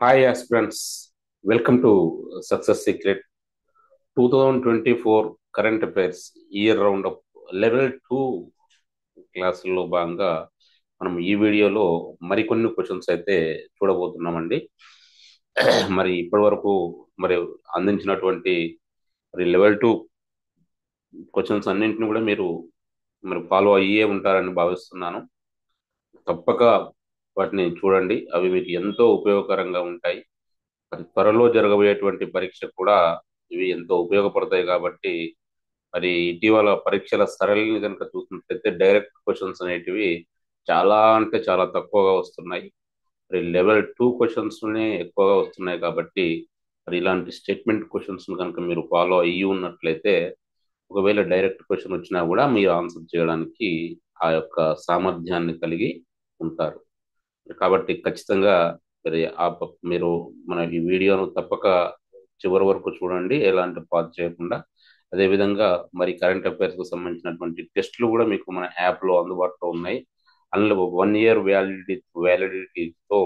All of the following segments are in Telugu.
Hi aspirants, welcome to Success Secret 2024 current affairs year round up level 2 క్లాసుల్లో భాగంగా మనం ఈ వీడియోలో మరికొన్ని క్వశ్చన్స్ అయితే చూడబోతున్నామండి. మరి ఇప్పటి వరకు మరి అందించినటువంటి మరి లెవెల్ 2 క్వశ్చన్స్ అన్నింటిని కూడా మీరు మరి ఫాలో అయ్యే ఉంటారని భావిస్తున్నాను. తప్పక వాటిని చూడండి, అవి మీకు ఎంతో ఉపయోగకరంగా ఉంటాయి. మరి త్వరలో జరగబోయేటువంటి పరీక్ష కూడా ఇవి ఎంతో ఉపయోగపడతాయి కాబట్టి మరి ఇటీవల పరీక్షల సరళిని కనుక చూసినట్లయితే డైరెక్ట్ క్వశ్చన్స్ అనేటివి చాలా అంటే చాలా తక్కువగా వస్తున్నాయి. మరి లెవెల్ 2 క్వశ్చన్స్ ఎక్కువగా వస్తున్నాయి కాబట్టి మరి ఇలాంటి స్టేట్మెంట్ క్వశ్చన్స్ కనుక మీరు ఫాలో అయ్యి ఉన్నట్లయితే ఒకవేళ డైరెక్ట్ క్వశ్చన్ వచ్చినా కూడా మీరు ఆన్సర్ చేయడానికి ఆ యొక్క సామర్థ్యాన్ని కలిగి ఉంటారు. కాబట్టి ఖచ్చితంగా మీరు మన ఈ వీడియోను తప్పక చివరి వరకు చూడండి, ఎలాంటి పాజ్ చేయకుండా. అదేవిధంగా మరి కరెంట్ అఫైర్స్కి సంబంధించినటువంటి టెస్టులు కూడా మీకు మన యాప్లో అందుబాటులో ఉన్నాయి. అందులో 1 ఇయర్ వ్యాలిడిటీతో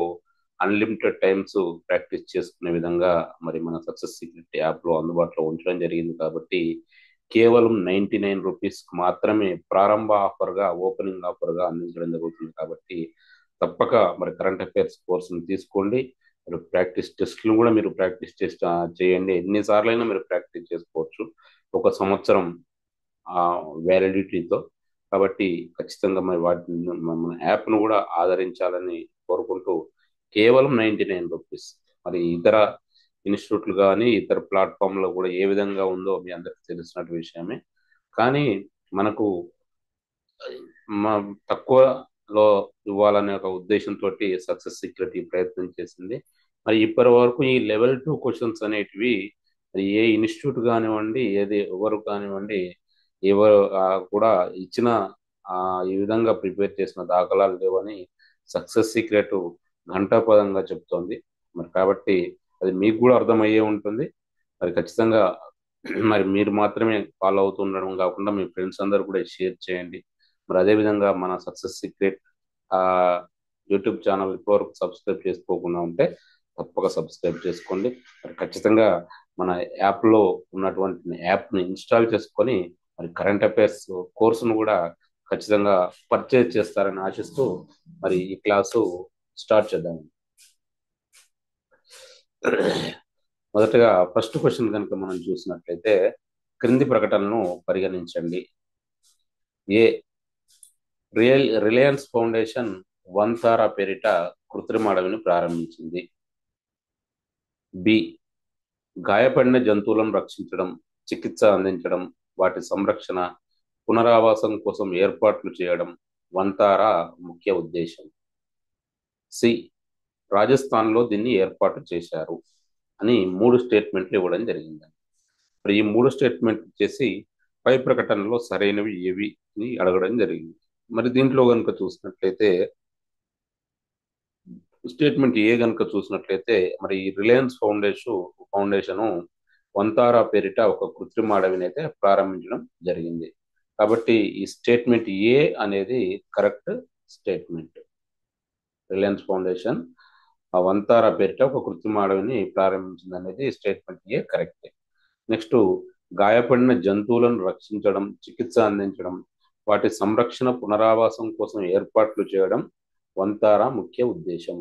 అన్లిమిటెడ్ టైమ్స్ ప్రాక్టీస్ చేసుకునే విధంగా మరి మన సక్సెస్ సీక్రెట్ యాప్లో అందుబాటులో ఉంచడం జరిగింది కాబట్టి కేవలం 99 రూపీస్ మాత్రమే ప్రారంభ ఆఫర్గా, ఓపెనింగ్ ఆఫర్గా అందించడం జరుగుతుంది. కాబట్టి తప్పక మరి కరెంట్ అఫైర్స్ కోర్సును తీసుకోండి. మీరు ప్రాక్టీస్ టెస్ట్లు కూడా మీరు ప్రాక్టీస్ చేయండి. ఎన్నిసార్లు అయినా మీరు ప్రాక్టీస్ చేసుకోవచ్చు 1 సంవత్సరం వ్యాలిడిటీతో. కాబట్టి ఖచ్చితంగా మరి వాటిని మన యాప్ను కూడా ఆదరించాలని కోరుకుంటూ కేవలం 99 రూపీస్. మరి ఇతర ఇన్స్టిట్యూట్లు కానీ ఇతర ప్లాట్ఫామ్లో కూడా ఏ విధంగా ఉందో మీ అందరికి తెలిసిన విషయమే. కానీ మనకు తక్కువలో ఇవ్వాలనే ఒక ఉద్దేశంతో సక్సెస్ సీక్రెట్ ఈ ప్రయత్నం చేసింది. మరి ఇప్పటి వరకు ఈ లెవెల్ 2 క్వశ్చన్స్ అనేటివి మరి ఏ ఇన్స్టిట్యూట్ కానివ్వండి, ఎవరు కానివ్వండి, ఎవరు కూడా ఇచ్చిన ఆ, ఈ విధంగా ప్రిపేర్ చేసిన దాఖలాలు లేవని సక్సెస్ సీక్రెట్ ఘంటాపదంగా చెప్తోంది. మరి కాబట్టి అది మీకు కూడా అర్థమయ్యే ఉంటుంది. మరి ఖచ్చితంగా మరి మీరు మాత్రమే ఫాలో అవుతుండడం కాకుండా మీ ఫ్రెండ్స్ అందరూ కూడా షేర్ చేయండి. మరి అదేవిధంగా మన సక్సెస్ సీక్రెట్ ఆ యూట్యూబ్ ఛానల్ ఇప్పటివరకు సబ్స్క్రైబ్ చేసుకోకుండా ఉంటే తప్పక సబ్స్క్రైబ్ చేసుకోండి. మరి ఖచ్చితంగా మన యాప్లో ఉన్నటువంటి యాప్ని ఇన్స్టాల్ చేసుకొని మరి కరెంట్ అఫైర్స్ కోర్సును కూడా ఖచ్చితంగా పర్చేజ్ చేస్తారని ఆశిస్తూ మరి ఈ క్లాసు స్టార్ట్ చేద్దాం. మొదటగా ఫస్ట్ క్వశ్చన్ కనుక మనం చూసినట్లయితే క్రింది ప్రకటనను పరిగణించండి. ఏ రిలయన్స్ ఫౌండేషన్ వంతారా పేరిట కృత్రిమ అడవిని ప్రారంభించింది. బి గాయపడిన జంతువులను రక్షించడం, చికిత్స అందించడం, వాటి సంరక్షణ, పునరావాసం కోసం ఏర్పాట్లు చేయడం వంతారా ముఖ్య ఉద్దేశం. సి రాజస్థాన్లో దీన్ని ఏర్పాటు చేశారు అని 3 స్టేట్మెంట్లు ఇవ్వడం జరిగింది. మరి ఈ 3 స్టేట్మెంట్ చేసి పై ప్రకటనలో సరైనవి ఏవి అని అడగడం జరిగింది. మరి దీంట్లో కనుక చూసినట్లయితే స్టేట్మెంట్ ఏ కనుక చూసినట్లయితే మరి రిలయన్స్ ఫౌండేషను వంతారా పేరిట ఒక కృత్రిమ అడవిని అయితే ప్రారంభించడం జరిగింది. కాబట్టి ఈ స్టేట్మెంట్ ఏ అనేది కరెక్ట్ స్టేట్మెంట్. రిలయన్స్ ఫౌండేషన్ ఆ వంతారా పేరిట ఒక కృత్రిమ అడవిని ప్రారంభించింది అనేది స్టేట్మెంట్ ఏ కరెక్ట్. నెక్స్ట్ గాయపడిన జంతువులను రక్షించడం, చికిత్స అందించడం, వాటి సంరక్షణ, పునరావాసం కోసం ఏర్పాట్లు చేయడం వంతారా ముఖ్య ఉద్దేశం.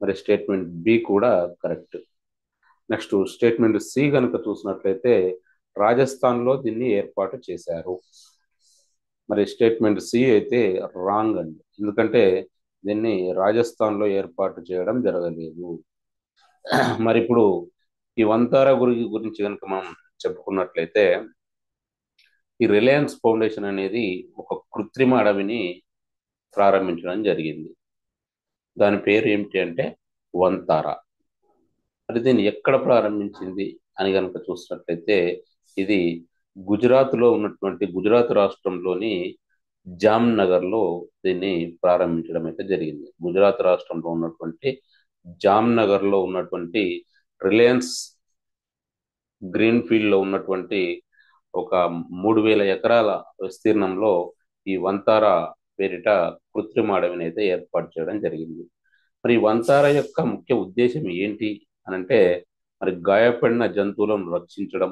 మరి స్టేట్మెంట్ బి కూడా కరెక్ట్. నెక్స్ట్ స్టేట్మెంట్ సి కనుక చూసినట్లయితే రాజస్థాన్లో దీన్ని ఏర్పాటు చేశారు. మరి స్టేట్మెంట్ సి అయితే రాంగ్ అండి. ఎందుకంటే దీన్ని రాజస్థాన్లో ఏర్పాటు చేయడం జరగలేదు. మరి ఇప్పుడు ఈ వంతారా గురించి కనుక మనం చెప్పుకున్నట్లయితే ఈ రిలయన్స్ ఫౌండేషన్ అనేది ఒక కృత్రిమ అడవిని ప్రారంభించడం జరిగింది. దాని పేరు ఏమిటి అంటే వంతారా. మరి దీన్ని ఎక్కడ ప్రారంభించింది అని కనుక చూసినట్లయితే ఇది గుజరాత్ రాష్ట్రంలోని జామ్నగర్లో దీన్ని ప్రారంభించడం అయితే జరిగింది. గుజరాత్ రాష్ట్రంలో ఉన్నటువంటి జామ్నగర్లో ఉన్నటువంటి రిలయన్స్ గ్రీన్ ఫీల్డ్లో ఉన్నటువంటి ఒక 3000 ఎకరాల విస్తీర్ణంలో ఈ వంతారా పేరిట కృత్రిమ అడవిని అయితే ఏర్పాటు చేయడం జరిగింది. మరి వంతార యొక్క ముఖ్య ఉద్దేశం ఏంటి అనంటే, మరి గాయపడిన జంతువులను రక్షించడం,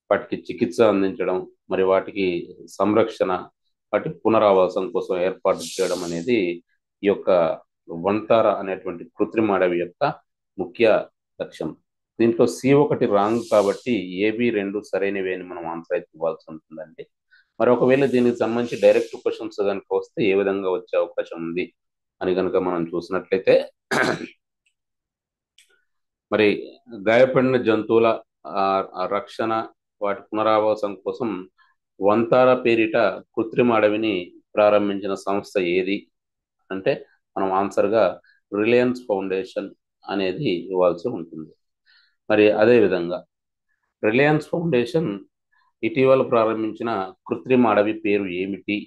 వాటికి చికిత్స అందించడం, మరి వాటికి సంరక్షణ, వాటి పునరావాసం కోసం ఏర్పాటు చేయడం అనేది ఈ యొక్క వంతార అనేటువంటి కృత్రిమ అడవి యొక్క ముఖ్య లక్ష్యం. దీంట్లో C1 రాంగ్ కాబట్టి ఏబి రెండు సరైనవి అని మనం ఆన్సర్ అయితే ఇవ్వాల్సి ఉంటుందండి. మరి ఒకవేళ దీనికి సంబంధించి డైరెక్ట్ క్వశ్చన్స్ కనుక వస్తే ఏ విధంగా వచ్చే అవకాశం ఉంది అని కనుక మనం చూసినట్లయితే, మరి గాయపడిన జంతువుల రక్షణ, వాటి పునరావాసం కోసం వంతార పేరిట కృత్రిమ అడవిని ప్రారంభించిన సంస్థ ఏది అంటే మనం ఆన్సర్గా రిలయన్స్ ఫౌండేషన్ అనేది ఇవ్వాల్సి ఉంటుంది. మరి అదే విధంగా రిలయన్స్ ఫౌండేషన్ ఇటీవల ప్రారంభించిన కృత్రిమ అడవి పేరు ఏమిటి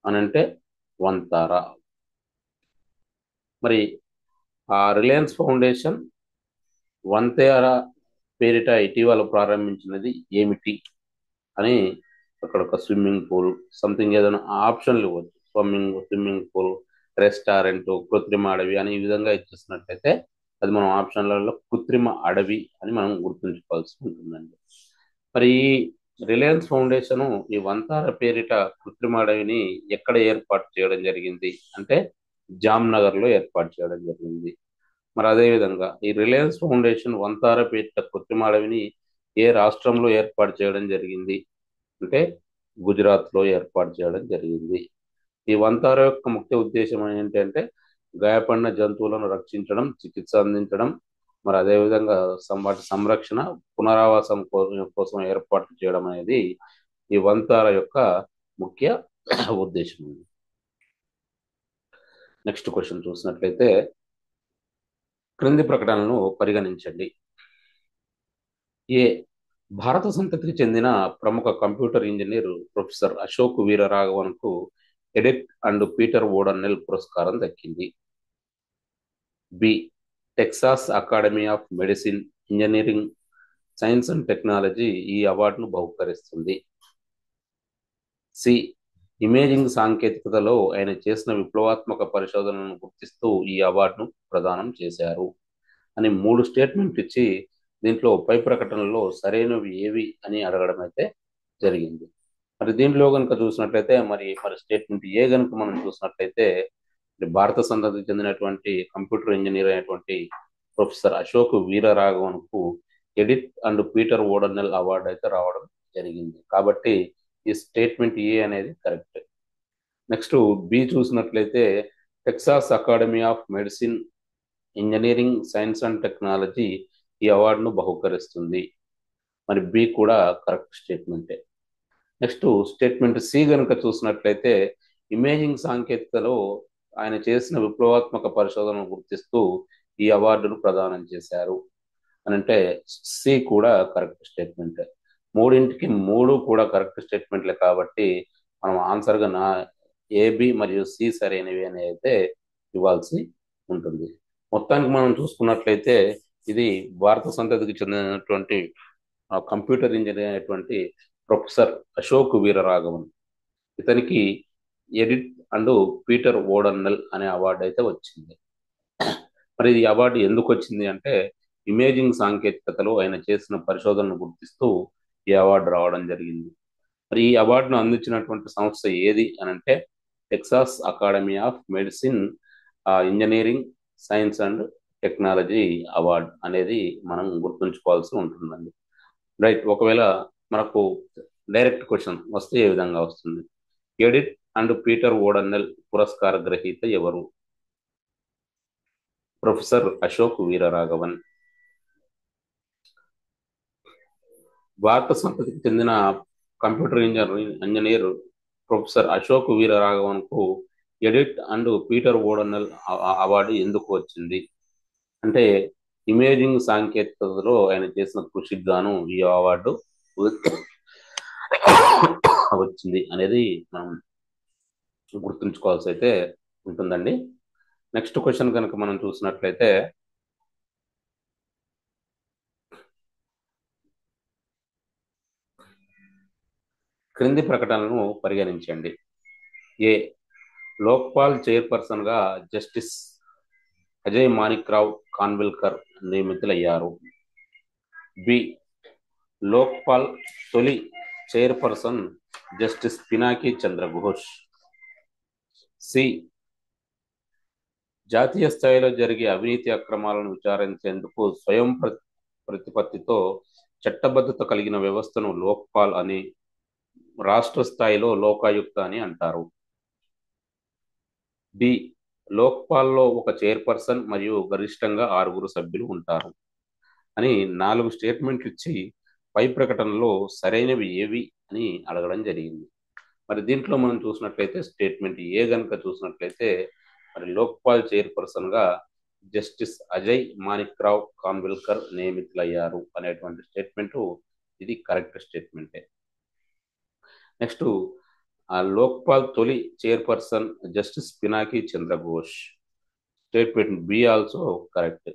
అనంటే వంతార. మరి ఆ రిలయన్స్ ఫౌండేషన్ వంతేర పేరిట ఇటీవల ప్రారంభించినది ఏమిటి అని అక్కడ ఒక స్విమ్మింగ్ పూల్ సంథింగ్ ఏదైనా ఆప్షన్లు ఇవ్వచ్చు. స్విమ్మింగ్ పూల్, రెస్టారెంట్, కృత్రిమ అడవి అని ఈ విధంగా ఇచ్చేసినట్లయితే అది మనం ఆప్షన్లలో కృత్రిమ అడవి అని మనం గుర్తుంచుకోవాల్సి ఉంటుందండి. మరి ఈ రిలయన్స్ ఫౌండేషన్ ఈ వంతార పేరిట కృత్రిమ అడవిని ఎక్కడ ఏర్పాటు చేయడం జరిగింది అంటే జామ్నగర్ లో ఏర్పాటు చేయడం జరిగింది. మరి అదేవిధంగా ఈ రిలయన్స్ ఫౌండేషన్ వంతార పేరిట కృత్రిమ అడవిని ఏ రాష్ట్రంలో ఏర్పాటు చేయడం జరిగింది అంటే గుజరాత్ లో ఏర్పాటు చేయడం జరిగింది. ఈ వంతార యొక్క ముఖ్య ఉద్దేశం ఏంటంటే గాయపడిన జంతువులను రక్షించడం, చికిత్స అందించడం, మరి అదేవిధంగా వాటి సంరక్షణ, పునరావాసం కోసం ఏర్పాట్లు చేయడం అనేది ఈ వంతార యొక్క ముఖ్య ఉద్దేశం. నెక్స్ట్ క్వశ్చన్ చూసినట్లయితే, క్రింది ప్రకటనలను పరిగణించండి. ఏ భారత సంతతికి చెందిన ప్రముఖ computer engineer professor Ashok Veeraraghavan కు ఎడిట్ అండ్ పీటర్ ఓడన్నెల్ పురస్కారం దక్కింది. The Texas Academy of Medicine, engineering, science and technology ఈ అవార్డును బహుకరిస్తుంది. సి ఇమేజింగ్ సాంకేతికతలో ఆయన చేసిన విప్లవాత్మక పరిశోధనలను గుర్తిస్తూ ఈ అవార్డును ప్రదానం చేశారు అని 3 స్టేట్మెంట్ ఇచ్చి దీంట్లో పై ప్రకటనలో సరైనవి ఏవి అని అడగడం అయితే జరిగింది. మరి దీంట్లో కనుక చూసినట్లయితే మరి స్టేట్మెంట్ ఏ కనుక మనం చూసినట్లయితే, భారత సంతతికి చెందినటువంటి కంప్యూటర్ ఇంజనీర్ అయినటువంటి ప్రొఫెసర్ అశోక్ వీరరాఘవన్ కు ఎడిత్ అండ్ పీటర్ ఓడన్నెల్ అవార్డు అయితే రావడం జరిగింది. కాబట్టి ఈ స్టేట్మెంట్ ఏ అనేది కరెక్ట్. నెక్స్ట్ బి చూసినట్లయితే Texas Academy of Medicine, engineering, science and technology ఈ అవార్డును బహుకరిస్తుంది. మరి బి కూడా కరెక్ట్ స్టేట్మెంటే. నెక్స్ట్ స్టేట్మెంట్ సి కనుక చూసినట్లయితే ఇమేజింగ్ సాంకేతికతలో ఆయన చేసిన విప్లవాత్మక పరిశోధనను గుర్తిస్తూ ఈ అవార్డును ప్రదానం చేశారు అని అంటే సి కూడా కరెక్ట్ స్టేట్మెంట్. మూడింటికి 3 కూడా కరెక్ట్ స్టేట్మెంట్లే కాబట్టి మనం ఆన్సర్గా ఏబి మరియు సి సరైనవి అని అయితే ఇవ్వాల్సి ఉంటుంది. మొత్తానికి మనం చూసుకున్నట్లయితే ఇది భారత సంతతికి చెందినటువంటి కంప్యూటర్ ఇంజనీర్ అయినటువంటి ప్రొఫెసర్ అశోక్ వీరరాఘవన్, ఇతనికి ఎడిట్ అండ్ పీటర్ ఓడన్నెల్ అనే అవార్డు అయితే వచ్చింది. మరి ఈ అవార్డు ఎందుకు వచ్చింది అంటే ఇమేజింగ్ సాంకేతికతలో ఆయన చేసిన పరిశోధనను గుర్తిస్తూ ఈ అవార్డు రావడం జరిగింది. మరి ఈ అవార్డును అందించినటువంటి సంస్థ ఏది అని అంటే Texas Academy of Medicine, engineering, science and technology award అనేది మనం గుర్తుంచుకోవాల్సి ఉంటుందండి. రైట్, ఒకవేళ మనకు డైరెక్ట్ క్వశ్చన్ వస్తే ఏ విధంగా వస్తుంది? ఎడిట్ అండ్ పీటర్ ఓడన్నెల్ పురస్కార గ్రహీత ఎవరు? ప్రొఫెసర్ అశోక్ వీరరాఘవన్. భారత సంతతికి చెందిన computer engineer professor Ashok Veeraraghavan కు ఎడిట్ అండ్ పీటర్ ఓడన్నెల్ అవార్డు ఎందుకు వచ్చింది అంటే ఇమేజింగ్ సాంకేతికతలో ఆయన చేసిన కృషికి గాను ఈ అవార్డు వచ్చింది అనేది మనం గుర్తుంచుకోవాల్సి అయితే ఉంటుందండి. నెక్స్ట్ క్వశ్చన్ కనుక మనం చూసినట్లయితే, క్రింది ప్రకటనలను పరిగణించండి. ఏ లోక్పాల్ చైర్పర్సన్ గా జస్టిస్ అజయ్ మాణిక్ రావు ఖాన్విల్కర్ నియమితులయ్యారు. బి లోక్పాల్ తొలి చైర్పర్సన్ జస్టిస్ పినాకి చంద్ర ఘోష్. సి జాతీయ స్థాయిలో జరిగే అవినీతి అక్రమాలను విచారించేందుకు స్వయం ప్రతిపత్తితో చట్టబద్ధత కలిగిన వ్యవస్థను లోక్పాల్ అని, రాష్ట్ర స్థాయిలో లోకాయుక్త అని అంటారు. డి లోక్పాల్లో ఒక చైర్పర్సన్ మరియు గరిష్టంగా 6 సభ్యులు ఉంటారు అని 4 స్టేట్మెంట్లు ఇచ్చి పై ప్రకటనలో సరైనవి ఏవి అని అడగడం జరిగింది. మరి దీంట్లో మనం చూసినట్లయితే స్టేట్మెంట్ ఏ గనుక చూసినట్లయితే మరి లోక్పాల్ చైర్పర్సన్ గా జస్టిస్ అజయ్ మాణిక్ రావు ఖాన్విల్కర్ నియమితులయ్యారు అనేటువంటి స్టేట్మెంట్ ఇది కరెక్ట్ స్టేట్మెంటే. నెక్స్ట్ లోక్పాల్ తొలి chairperson justice Pinaki Chandra Ghosh. Statement be also correct.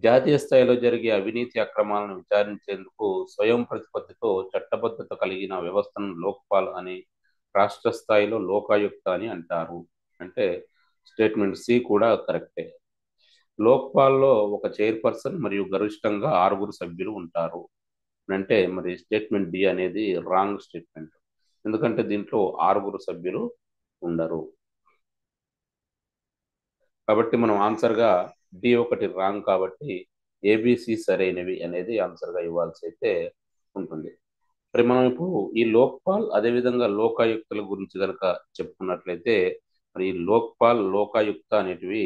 జాతీయ స్థాయిలో జరిగే అవినీతి అక్రమాలను విచారించేందుకు స్వయం ప్రతిపత్తితో చట్టబద్ధత కలిగిన వ్యవస్థను లోక్పాల్ అని, రాష్ట్ర స్థాయిలో లోకాయుక్త అని అంటారు. అంటే స్టేట్మెంట్ సి కూడా కరెక్టే. లోక్పాల్లో ఒక చైర్పర్సన్ మరియు గరిష్టంగా 6 సభ్యులు ఉంటారు అంటే మరి స్టేట్మెంట్ డి అనేది రాంగ్ స్టేట్మెంట్. ఎందుకంటే దీంట్లో 6 సభ్యులు ఉండరు. కాబట్టి మనం ఆన్సర్గా డి ఒకటి రాంగ్ కాబట్టి ఏబిసి సరైనవి అనేది ఆన్సర్గా ఇవ్వాల్సి అయితే ఉంటుంది. మరి మనం ఇప్పుడు ఈ లోక్పాల్ అదేవిధంగా లోకాయుక్తల గురించి కనుక చెప్పుకున్నట్లయితే మరి ఈ లోక్పాల్ లోకాయుక్త అనేటివి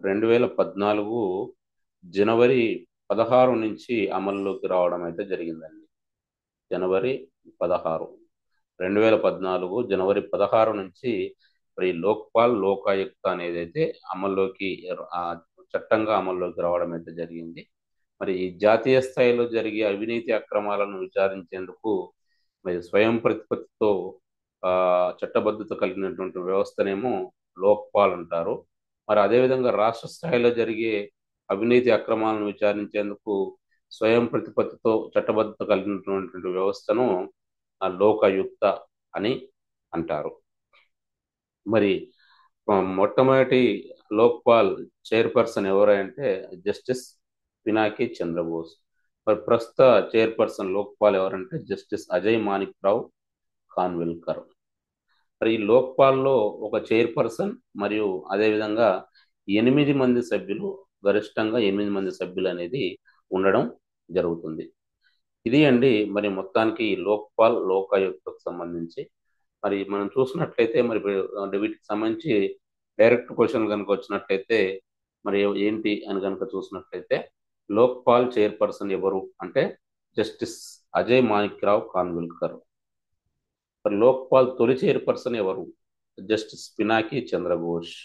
2014 జనవరి 16 నుంచి అమల్లోకి రావడం అయితే జరిగిందండి. జనవరి 16 2014 జనవరి 16 నుంచి మరి లోక్పాల్ లోకాయుక్త అనేది అయితే అమల్లోకి చట్టంగా అమల్లోకి రావడం అయితే జరిగింది. మరి జాతీయ స్థాయిలో జరిగే అవినీతి అక్రమాలను విచారించేందుకు మరి స్వయం ప్రతిపత్తితో చట్టబద్ధత కలిగినటువంటి వ్యవస్థనేమో లోక్పాల్ అంటారు. మరి అదేవిధంగా రాష్ట్ర స్థాయిలో జరిగే అవినీతి అక్రమాలను విచారించేందుకు స్వయం ప్రతిపత్తితో చట్టబద్ధత కలిగినటువంటి వ్యవస్థను లోకాయుక్త అని అంటారు. మరి మొట్టమొదటి లోక్పాల్ చైర్పర్సన్ ఎవరంటే జస్టిస్ పినాకి చంద్రబోస్. మరి ప్రస్తుత చైర్పర్సన్ లోక్పాల్ ఎవరంటే జస్టిస్ అజయ్ మాణిక్ రావు ఖాన్విల్కర్. మరి ఈ లోక్పాల్లో ఒక చైర్పర్సన్ మరియు అదేవిధంగా 8 మంది సభ్యులు, గరిష్టంగా 8 మంది సభ్యులు అనేది ఉండడం జరుగుతుంది. ఇది అండి మరి మొత్తానికి లోక్పాల్ లోకాయుక్తకు సంబంధించి. మరి మనం చూసినట్లయితే మరి వీటికి సంబంధించి డైరెక్ట్ క్వశ్చన్ కనుక వచ్చినట్లయితే మరి ఏంటి అని కనుక చూసినట్లయితే లోక్పాల్ చైర్పర్సన్ ఎవరు అంటే జస్టిస్ అజయ్ మాణిక్ రావు ఖాన్విల్కర్. మరి లోక్పాల్ తొలి చైర్పర్సన్ ఎవరు జస్టిస్ పినాకి చంద్ర ఘోష్.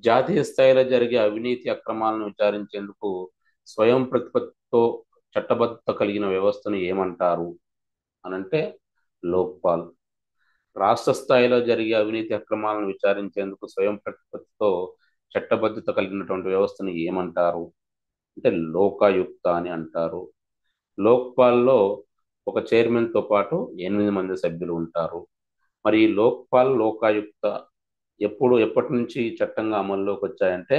జాతీయ స్థాయిలో జరిగే అవినీతి అక్రమాలను విచారించేందుకు స్వయం ప్రతిపత్తితో చట్టబద్ధత కలిగిన వ్యవస్థను ఏమంటారు అనంటే లోక్పాల్. రాష్ట్ర స్థాయిలో జరిగే అవినీతి అక్రమాలను విచారించేందుకు స్వయం ప్రతిపత్తితో చట్టబద్ధత కలిగినటువంటి వ్యవస్థను ఏమంటారు అంటే లోకాయుక్త అని అంటారు. లోక్పాల్లో ఒక చైర్మన్తో పాటు 8 మంది సభ్యులు ఉంటారు. మరి ఈ లోక్పాల్ లోకాయుక్త ఎప్పటి నుంచి చట్టంగా అమల్లోకి వచ్చాయంటే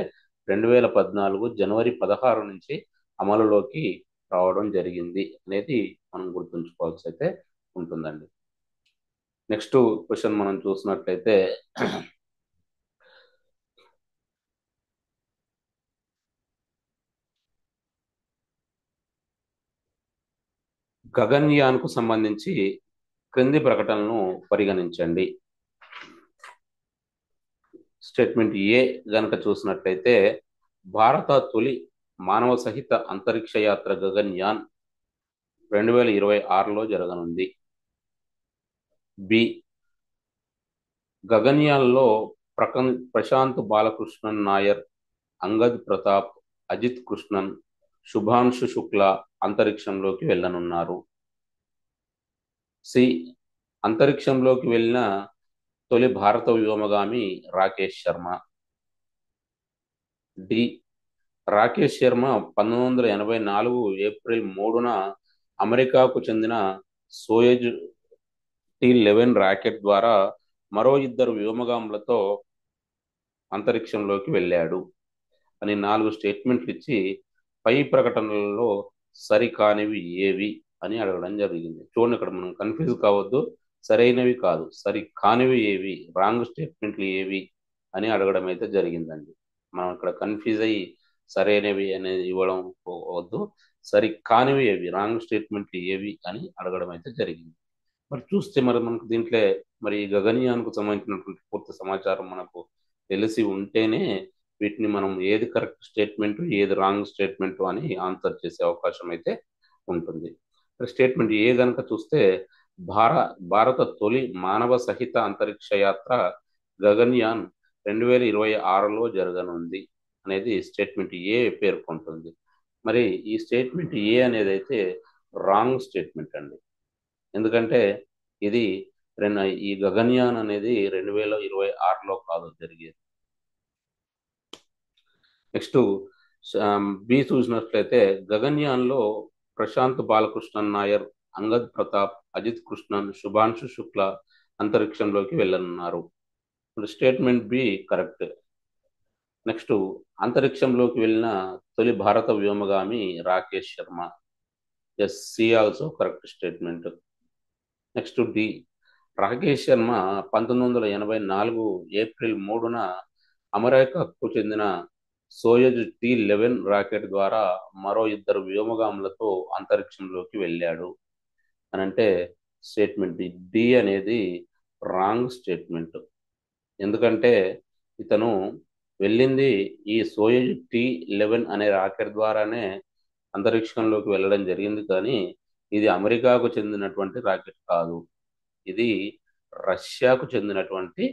2014 జనవరి 16 నుంచి అమలులోకి రావడం జరిగింది అనేది మనం గుర్తుంచుకోవాల్సి అయితే ఉంటుందండి. నెక్స్ట్ క్వశ్చన్ మనం చూసినట్లయితే గగన్యాన్కు సంబంధించి క్రింది ప్రకటనను పరిగణించండి. స్టేట్మెంట్ ఏ గనక చూసినట్లయితే భారత తొలి మానవ సహిత అంతరిక్ష యాత్ర గగన్యాన్ 2026లో జరగనుంది. బి గగన్యాన్లో ప్రశాంత్ బాలకృష్ణన్ నాయర్, అంగద్ ప్రతాప్, అజిత్ కృష్ణన్, శుభాంశు శుక్లా అంతరిక్షంలోకి వెళ్ళనున్నారు. సి అంతరిక్షంలోకి వెళ్ళిన తొలి భారత వ్యోమగామి రాకేష్ శర్మ. డి రాకేష్ శర్మ 1984 ఏప్రిల్ 3న అమెరికాకు చెందిన సోయజ్ T11 రాకెట్ ద్వారా మరో ఇద్దరు వ్యోమగాములతో అంతరిక్షంలోకి వెళ్ళాడు అని 4 స్టేట్మెంట్లు ఇచ్చి పై ప్రకటనలలో సరికానివి ఏవి అని అడగడం జరిగింది. చూడండి, ఇక్కడ మనం కన్ఫ్యూజ్ కావద్దు. సరైనవి కాదు, సరి కానివి ఏవి, రాంగ్ స్టేట్మెంట్లు ఏవి అని అడగడం అయితే జరిగిందండి. మనం ఇక్కడ కన్ఫ్యూజ్ అయ్యి సరైనవి అనేది ఇవ్వడం వద్దు. సరి కానివి ఏవి, రాంగ్ స్టేట్మెంట్లు ఏవి అని అడగడం అయితే జరిగింది. మరి చూస్తే మరి మనకు దీంట్లో మరి గగనయాన్కు సంబంధించినటువంటి పూర్తి సమాచారం మనకు తెలిసి ఉంటేనే వీటిని మనం ఏది కరెక్ట్ స్టేట్మెంట్, ఏది రాంగ్ స్టేట్మెంట్ అని ఆన్సర్ చేసే అవకాశం అయితే ఉంటుంది. స్టేట్మెంట్ ఏ గనక చూస్తే భార భారత తొలి మానవ సహిత అంతరిక్ష యాత్ర గగన్యాన్ 2026లో జరగనుంది అనేది స్టేట్మెంట్ ఏ పేర్కొంటుంది. మరి ఈ స్టేట్మెంట్ ఏ అనేది అయితే రాంగ్ స్టేట్మెంట్ అండి. ఎందుకంటే ఇది ఈ గగన్యాన్ అనేది 2026లో కాదు జరిగేది. నెక్స్ట్ బి చూసినట్లయితే గగన్యాన్లో ప్రశాంత్ బాలకృష్ణన్ నాయర్, అంగద్ ప్రతాప్, అజిత్ కృష్ణన్, శుభాంశు శుక్ల అంతరిక్షంలోకి వెళ్ళనున్నారు. Statement B correct. నెక్స్ట్ అంతరిక్షంలోకి వెళ్ళిన తొలి భారత వ్యోమగామి Rakesh Sharma. Yes, C also correct statement. Next D, Rakesh Sharma 1984 April 3న అమెరికాకు చెందిన సోయజ్ T-11 రాకెట్ ద్వారా మరో ఇద్దరు వ్యోమగాములతో అంతరిక్షంలోకి వెళ్ళాడు అని అంటే స్టేట్మెంట్ డి అనేది రాంగ్ స్టేట్మెంట్. ఎందుకంటే ఇతను వెళ్ళింది ఈ సోయజ్ T-11 అనే రాకెట్ ద్వారానే అంతరిక్షంలోకి వెళ్ళడం జరిగింది, కానీ ఇది అమెరికాకు చెందినటువంటి రాకెట్ కాదు, ఇది రష్యాకు చెందినటువంటి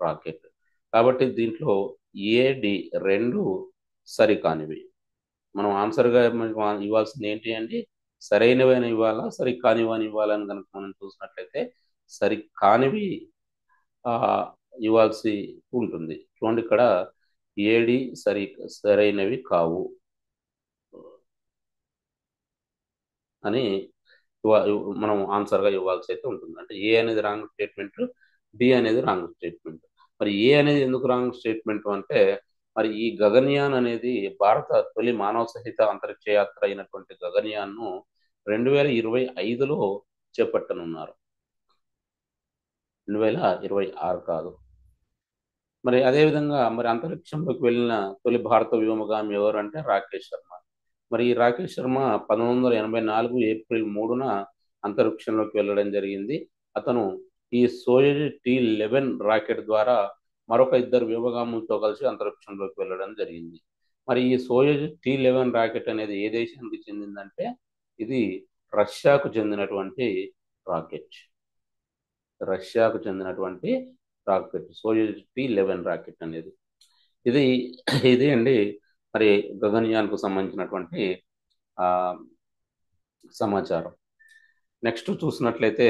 రాకెట్. కాబట్టి దీంట్లో ఏడి రెండు సరికానివి. మనం ఆన్సర్గా ఇవ్వాల్సింది ఏంటి అండి, సరైనవని ఇవ్వాలా సరి కానివని ఇవ్వాలని కనుక మనం చూసినట్లయితే సరి కానివి ఇవ్వాల్సి ఉంటుంది. చూడండి, ఇక్కడ ఏడి సరైనవి కావు అని మనం ఆన్సర్గా ఇవ్వాల్సి అయితే ఉంటుంది. అంటే ఏ అనేది రాంగ్ స్టేట్మెంట్, డి అనేది రాంగ్ స్టేట్మెంట్. మరి ఏ అనేది ఎందుకు రాంగ్ స్టేట్మెంట్ అంటే మరి ఈ గగన్యాన్ అనేది భారత తొలి మానవ సహిత అంతరిక్ష యాత్ర అయినటువంటి గగన్యాన్ను 2025లో చేపట్టనున్నారు, 2026 కాదు. మరి అదేవిధంగా మరి అంతరిక్షంలోకి వెళ్ళిన తొలి భారత వ్యోమగామి ఎవరు అంటే రాకేష్ శర్మ. మరి ఈ రాకేష్ శర్మ 1984 ఏప్రిల్ 3న అంతరిక్షంలోకి వెళ్ళడం జరిగింది. అతను ఈ సోయజ్ T-11 రాకెట్ ద్వారా మరొక ఇద్దరు వ్యోమగాములతో కలిసి అంతరిక్షంలోకి వెళ్ళడం జరిగింది. మరి ఈ సోయజ్ T-11 రాకెట్ అనేది ఏ దేశానికి చెందిందంటే ఇది రష్యాకు చెందినటువంటి రాకెట్. రష్యాకు చెందినటువంటి రాకెట్ సోయజ్ T-11 రాకెట్ అనేది ఇది అండి మరి గగన్యాన్కు సంబంధించినటువంటి సమాచారం. నెక్స్ట్ చూసినట్లయితే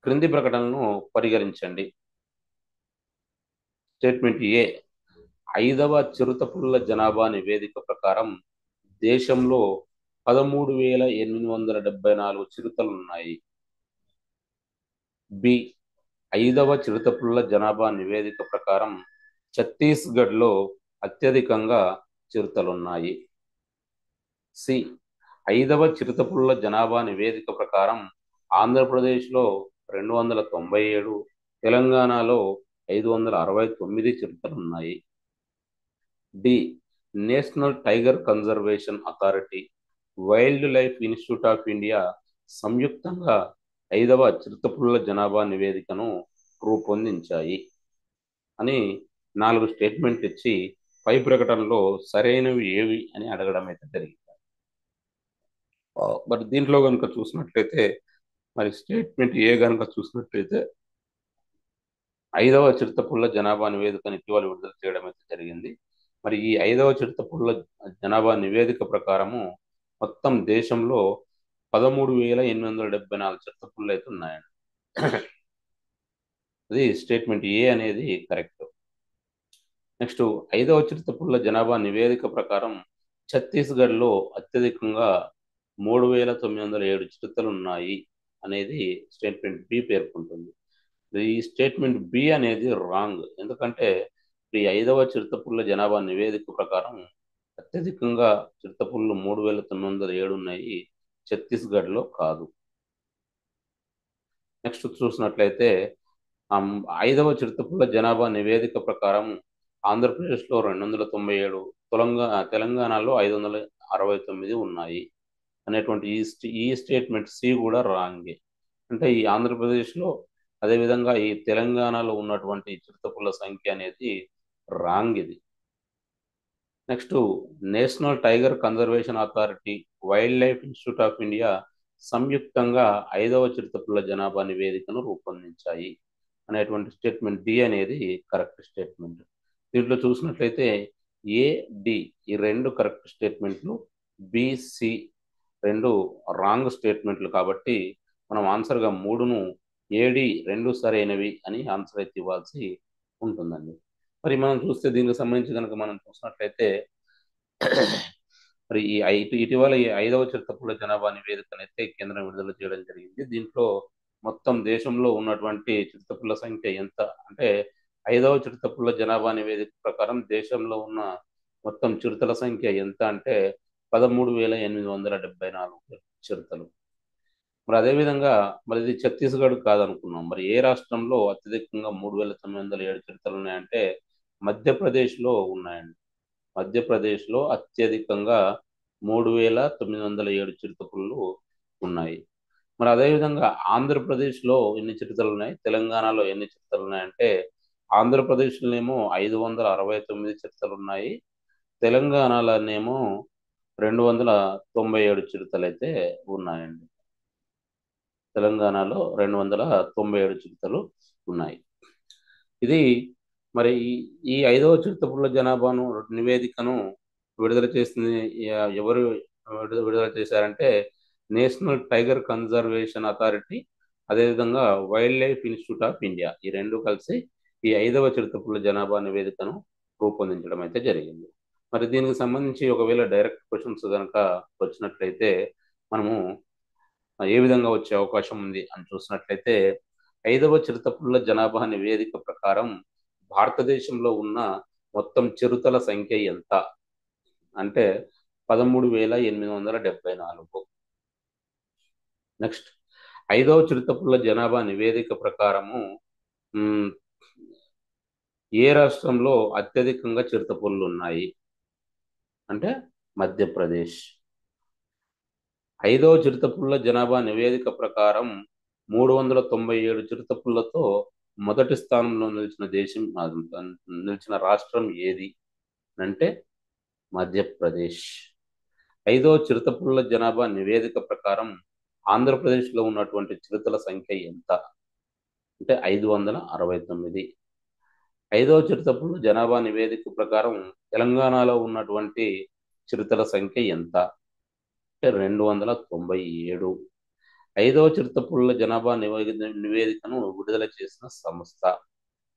క్రింది ప్రకటనను పరిగణించండి. స్టేట్మెంట్ ఏ, 5వ చిరుతపుల్ల జనాభా నివేదిక ప్రకారం దేశంలో 13,874 చిరుతలు ఉన్నాయి. బి, 5వ చిరుతపుల్ల జనాభా నివేదిక ప్రకారం ఛత్తీస్గఢ్లో అత్యధికంగా చిరుతలున్నాయి. సి, 5వ చిరుతపుల్ల జనాభా నివేదిక ప్రకారం ఆంధ్రప్రదేశ్లో 297, తెలంగాణలో 569 చిరుతలున్నాయి. D, national tiger conservation authority, wild life institute of India సంయుక్తంగా 5వ చిరుతపుల్ల జనాభా నివేదికను రూపొందించాయి అని 4 స్టేట్మెంట్ ఇచ్చి పై ప్రకటనలో సరైనవి ఏవి అని అడగడం అయితే జరిగింది. మరి దీంట్లో కనుక చూసినట్లయితే మరి స్టేట్మెంట్ ఏ కనుక చూసినట్లయితే 5వ చిరుతపుల్ల జనాభా నివేదికను ఇటీవల విడుదల చేయడం అయితే జరిగింది. మరి ఈ 5వ చిరుతపుల్ల జనాభా నివేదిక ప్రకారము మొత్తం దేశంలో 13,874 చిరుతపుళ్ళు అయితే ఉన్నాయండి. అది స్టేట్మెంట్ ఏ అనేది కరెక్ట్. నెక్స్ట్ 5వ చిరుతపుల్ల జనాభా నివేదిక ప్రకారం ఛత్తీస్గఢ్లో అత్యధికంగా 3,907 చిరుతలు ఉన్నాయి అనేది స్టేట్మెంట్ బి పేర్కొంటుంది. ఈ స్టేట్మెంట్ బి అనేది రాంగ్. ఎందుకంటే ఈ 5వ చిరుతపుల్ల జనాభా నివేదిక ప్రకారం అత్యధికంగా చిరుతపుళ్ళు 3,907 ఉన్నాయి, ఛత్తీస్గఢ్లో కాదు. నెక్స్ట్ చూసినట్లయితే 5వ చిరుతపుల్ల జనాభా నివేదిక ప్రకారం ఆంధ్రప్రదేశ్లో 297, తెలంగాణలో 569 ఉన్నాయి అనేటువంటి ఈ స్టేట్మెంట్ సి కూడా రాంగే. అంటే ఈ ఆంధ్రప్రదేశ్లో అదేవిధంగా ఈ తెలంగాణలో ఉన్నటువంటి చిరుతపుల్ల సంఖ్య అనేది రాంగ్ ఇది. Next national tiger conservation authority, wild life institute of India సంయుక్తంగా 5వ చిరుతపుల్ల జనాభా నివేదికను రూపొందించాయి అనేటువంటి స్టేట్మెంట్ డి అనేది కరెక్ట్ స్టేట్మెంట్. దీంట్లో చూసినట్లయితే ఏ డి ఈ రెండు కరెక్ట్ స్టేట్మెంట్లు, బిసి రెండు రాంగ్ స్టేట్మెంట్లు. కాబట్టి మనం ఆన్సర్గా 3ను ఏడి 2 సరైనవి అని ఆన్సర్ అయితే ఇవ్వాల్సి ఉంటుందండి. మరి మనం చూస్తే దీనికి సంబంధించి కనుక మనం చూసినట్లయితే మరి ఇటీవల ఈ 5వ చిరుతపుల్ల జనాభా నివేదికనైతే కేంద్రం విడుదల చేయడం జరిగింది. దీంట్లో మొత్తం దేశంలో ఉన్నటువంటి చిరుతపుల్ల సంఖ్య ఎంత అంటే 5వ చిరుతపుల్ల జనాభా నివేదిక ప్రకారం దేశంలో ఉన్న మొత్తం చిరుతల సంఖ్య ఎంత అంటే 13,874 చిరుతలు. మరి అదేవిధంగా మరి ఇది ఛత్తీస్గఢ్ కాదనుకున్నాం. మరి ఏ రాష్ట్రంలో అత్యధికంగా 3,907 చిరుతలు ఉన్నాయంటే మధ్యప్రదేశ్లో ఉన్నాయండి. మధ్యప్రదేశ్లో అత్యధికంగా 3,907 చిరుతపుళ్ళు ఉన్నాయి. మరి అదేవిధంగా ఆంధ్రప్రదేశ్లో ఎన్ని చిరుతలు ఉన్నాయి, తెలంగాణలో ఎన్ని చిరుతలు ఉన్నాయంటే ఆంధ్రప్రదేశ్లోనేమో 569 చిరుతలు ఉన్నాయి, తెలంగాణలోనేమో 297 చిరుతలు అయితే ఉన్నాయండి. తెలంగాణలో 297 చిరుతలు ఉన్నాయి. ఇది మరి ఈ 5వ చిరుతపుల్ల జనాభాను నివేదికను విడుదల చేసింది ఎవరు విడుదల చేశారంటే నేషనల్ టైగర్ కన్జర్వేషన్ అథారిటీ, అదేవిధంగా wild life institute of India, ఈ రెండు కలిసి ఈ 5వ చిరుతపుల్ల జనాభా నివేదికను రూపొందించడం అయితే జరిగింది. మరి దీనికి సంబంధించి ఒకవేళ డైరెక్ట్ క్వశ్చన్స్ కనుక వచ్చినట్లయితే మనము ఏ విధంగా వచ్చే అవకాశం ఉంది అని చూసినట్లయితే 5వ చిరుతపుల్ల జనాభా నివేదిక ప్రకారం భారతదేశంలో ఉన్న మొత్తం చిరుతల సంఖ్య ఎంత అంటే 13,874. నెక్స్ట్ 5వ చిరుతపుల్ల జనాభా నివేదిక ప్రకారము ఏ రాష్ట్రంలో అత్యధికంగా చిరుతపుళ్ళు ఉన్నాయి అంటే మధ్యప్రదేశ్. 5వ చిరుతపుల్ల జనాభా నివేదిక ప్రకారం 397 చిరుతపుల్లతో మొదటి స్థానంలో నిలిచిన రాష్ట్రం ఏది అంటే మధ్యప్రదేశ్. 5వ చిరుతపుల్ల జనాభా నివేదిక ప్రకారం ఆంధ్రప్రదేశ్లో ఉన్నటువంటి చిరుతల సంఖ్య ఎంత అంటే 569. 5వ చిరుతపుల్ల జనాభా నివేదిక ప్రకారం తెలంగాణలో ఉన్నటువంటి చిరుతల సంఖ్య ఎంత అంటే 297. 5వ చిరుతపుల్ల జనాభా నివేదికను విడుదల చేసిన సంస్థ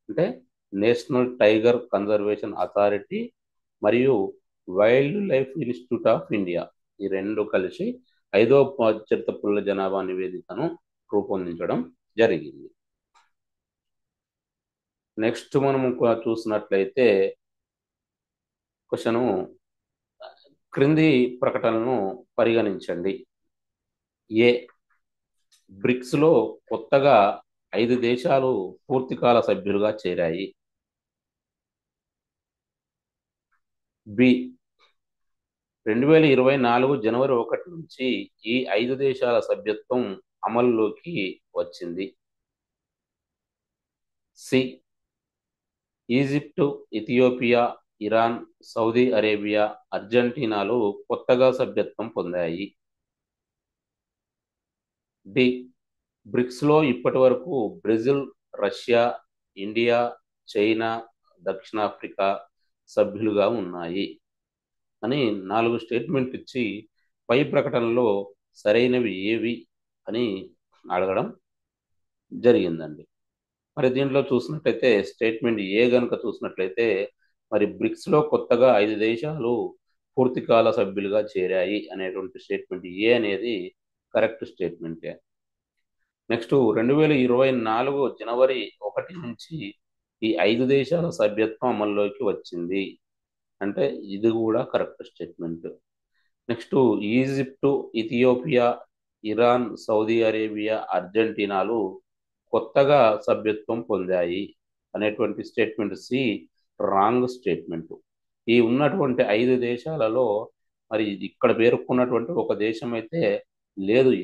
అంటే నేషనల్ టైగర్ కన్జర్వేషన్ అథారిటీ మరియు wild life institute of India, ఈ రెండు కలిసి 5వ చిరుతపుల్ల జనాభా నివేదికను రూపొందించడం జరిగింది. నెక్స్ట్ మనం చూసినట్లయితే క్వశ్చను, క్రింది ప్రకటనను పరిగణించండి. ఏ బ్రిక్స్ లో కొత్తగా 5 దేశాలు పూర్తికాల సభ్యులుగా చేరాయి. బి 2024 జనవరి 1 నుంచి ఈ 5 దేశాల సభ్యత్వం అమల్లోకి వచ్చింది. C Egypt, Ethiopia, Iran, Saudi Arabia, అర్జెంటీనాలు కొత్తగా సభ్యత్వం పొందాయి. డి బ్రిక్స్ లో ఇప్పటి వరకు బ్రెజిల్, రష్యా, ఇండియా, చైనా, దక్షిణాఫ్రికా సభ్యులుగా ఉన్నాయి అని 4 స్టేట్మెంట్ ఇచ్చి పై ప్రకటనలో సరైనవి ఏవి అని అడగడం జరిగిందండి. మరి దీంట్లో చూసినట్లయితే స్టేట్మెంట్ ఏ గనుక చూసినట్లయితే మరి బ్రిక్స్ లో కొత్తగా 5 దేశాలు పూర్తికాల సభ్యులుగా చేరాయి అనేటువంటి స్టేట్మెంట్ ఏ అనేది కరెక్ట్ స్టేట్మెంటే. నెక్స్ట్ 2024 జనవరి 1 నుంచి ఈ 5 దేశాల సభ్యత్వం అమల్లోకి వచ్చింది. అంటే ఇది కూడా correct statement. Next Egypt, Ethiopia, Iran, Saudi Arabia, అర్జెంటీనాలు కొత్తగా సభ్యత్వం పొందాయి అనేటువంటి స్టేట్మెంట్ సి రాంగ్ స్టేట్మెంట్. ఈ ఉన్నటువంటి 5 దేశాలలో మరి ఇక్కడ పేర్కొన్నటువంటి ఒక దేశం అయితే లేదు, ఈ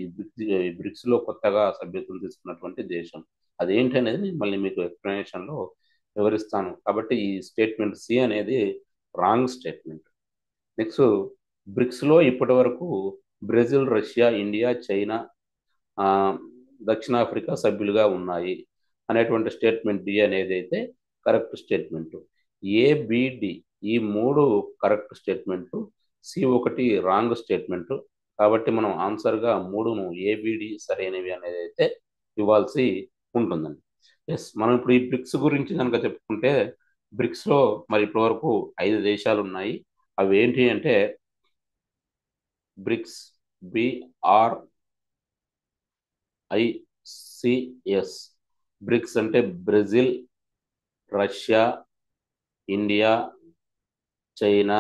బ్రిక్స్ లో కొత్తగా సభ్యత్వం తీసుకున్నటువంటి దేశం. అదేంటి అనేది నేను మళ్ళీ మీకు ఎక్స్ప్లెనేషన్ లో వివరిస్తాను. కాబట్టి ఈ స్టేట్మెంట్ సి అనేది రాంగ్ స్టేట్మెంట్. నెక్స్ట్ బ్రిక్స్ లో ఇప్పటి వరకు బ్రెజిల్, రష్యా, ఇండియా, చైనా, ఆ, దక్షిణాఫ్రికా సభ్యులుగా ఉన్నాయి అనేటువంటి స్టేట్మెంట్ డి అనేది అయితే కరెక్ట్ స్టేట్మెంట్. ఏబిడి ఈ మూడు కరెక్ట్ స్టేట్మెంట్, సి ఒకటి రాంగ్ స్టేట్మెంట్. కాబట్టి మనం ఆన్సర్గా మూడును ఏబిడి సరైనవి అనేది అయితే ఇవ్వాల్సి ఉంటుందండి. ఎస్, మనం ఇప్పుడు ఈ బ్రిక్స్ గురించి కనుక చెప్పుకుంటే బ్రిక్స్ లో మరి ఇప్పటివరకు 5 దేశాలు ఉన్నాయి. అవి ఏంటి అంటే బ్రిక్స్, BRICS. బ్రిక్స్ అంటే Brazil, Russia, India, China,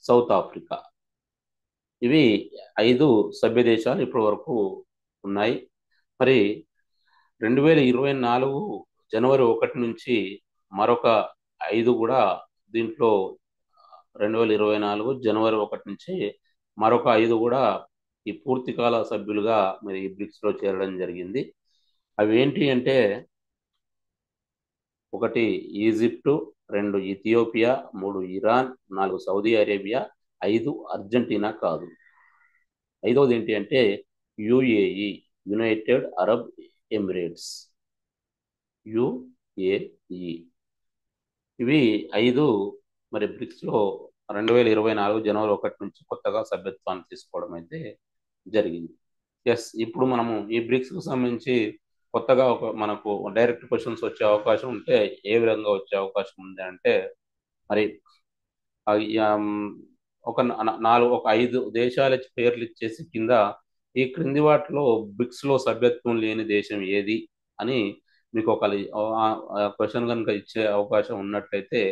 south Africa. ఇవి 5 సభ్య దేశాలు ఇప్పటి వరకు ఉన్నాయి. మరి 2024 జనవరి 1 నుంచి మరొక 5 కూడా దీంట్లో 2024 జనవరి 1 నుంచి మరొక 5 కూడా ఈ పూర్తికాల సభ్యులుగా మరి ఈ బ్రిక్స్ లో చేరడం జరిగింది. అవి ఏంటి అంటే 1 Egypt, 2 Ethiopia, 3 Iran, 4 Saudi Arabia, 5 Argentina కాదు. 5వది ఏంటి అంటే UAE, United Arab Emirates, UAE. ఇవి 5 మరి బ్రిక్స్ లో 2024 జనవరి 1 నుంచి కొత్తగా సభ్యత్వాన్ని తీసుకోవడం అయితే జరిగింది. ఎస్, ఇప్పుడు మనము ఈ బ్రిక్స్ కు సంబంధించి కొత్తగా మనకు డైరెక్ట్ క్వశ్చన్స్ వచ్చే అవకాశం ఉంటే ఏ విధంగా వచ్చే అవకాశం ఉంది అంటే మరి ఒక 5 దేశాల పేర్లు ఇచ్చేసి కింద ఈ క్రింది వాటిలో బ్రిక్స్ లో సభ్యత్వం లేని దేశం ఏది అని మీకు ఒక క్వశ్చన్ కనుక ఇచ్చే అవకాశం ఉన్నట్లయితే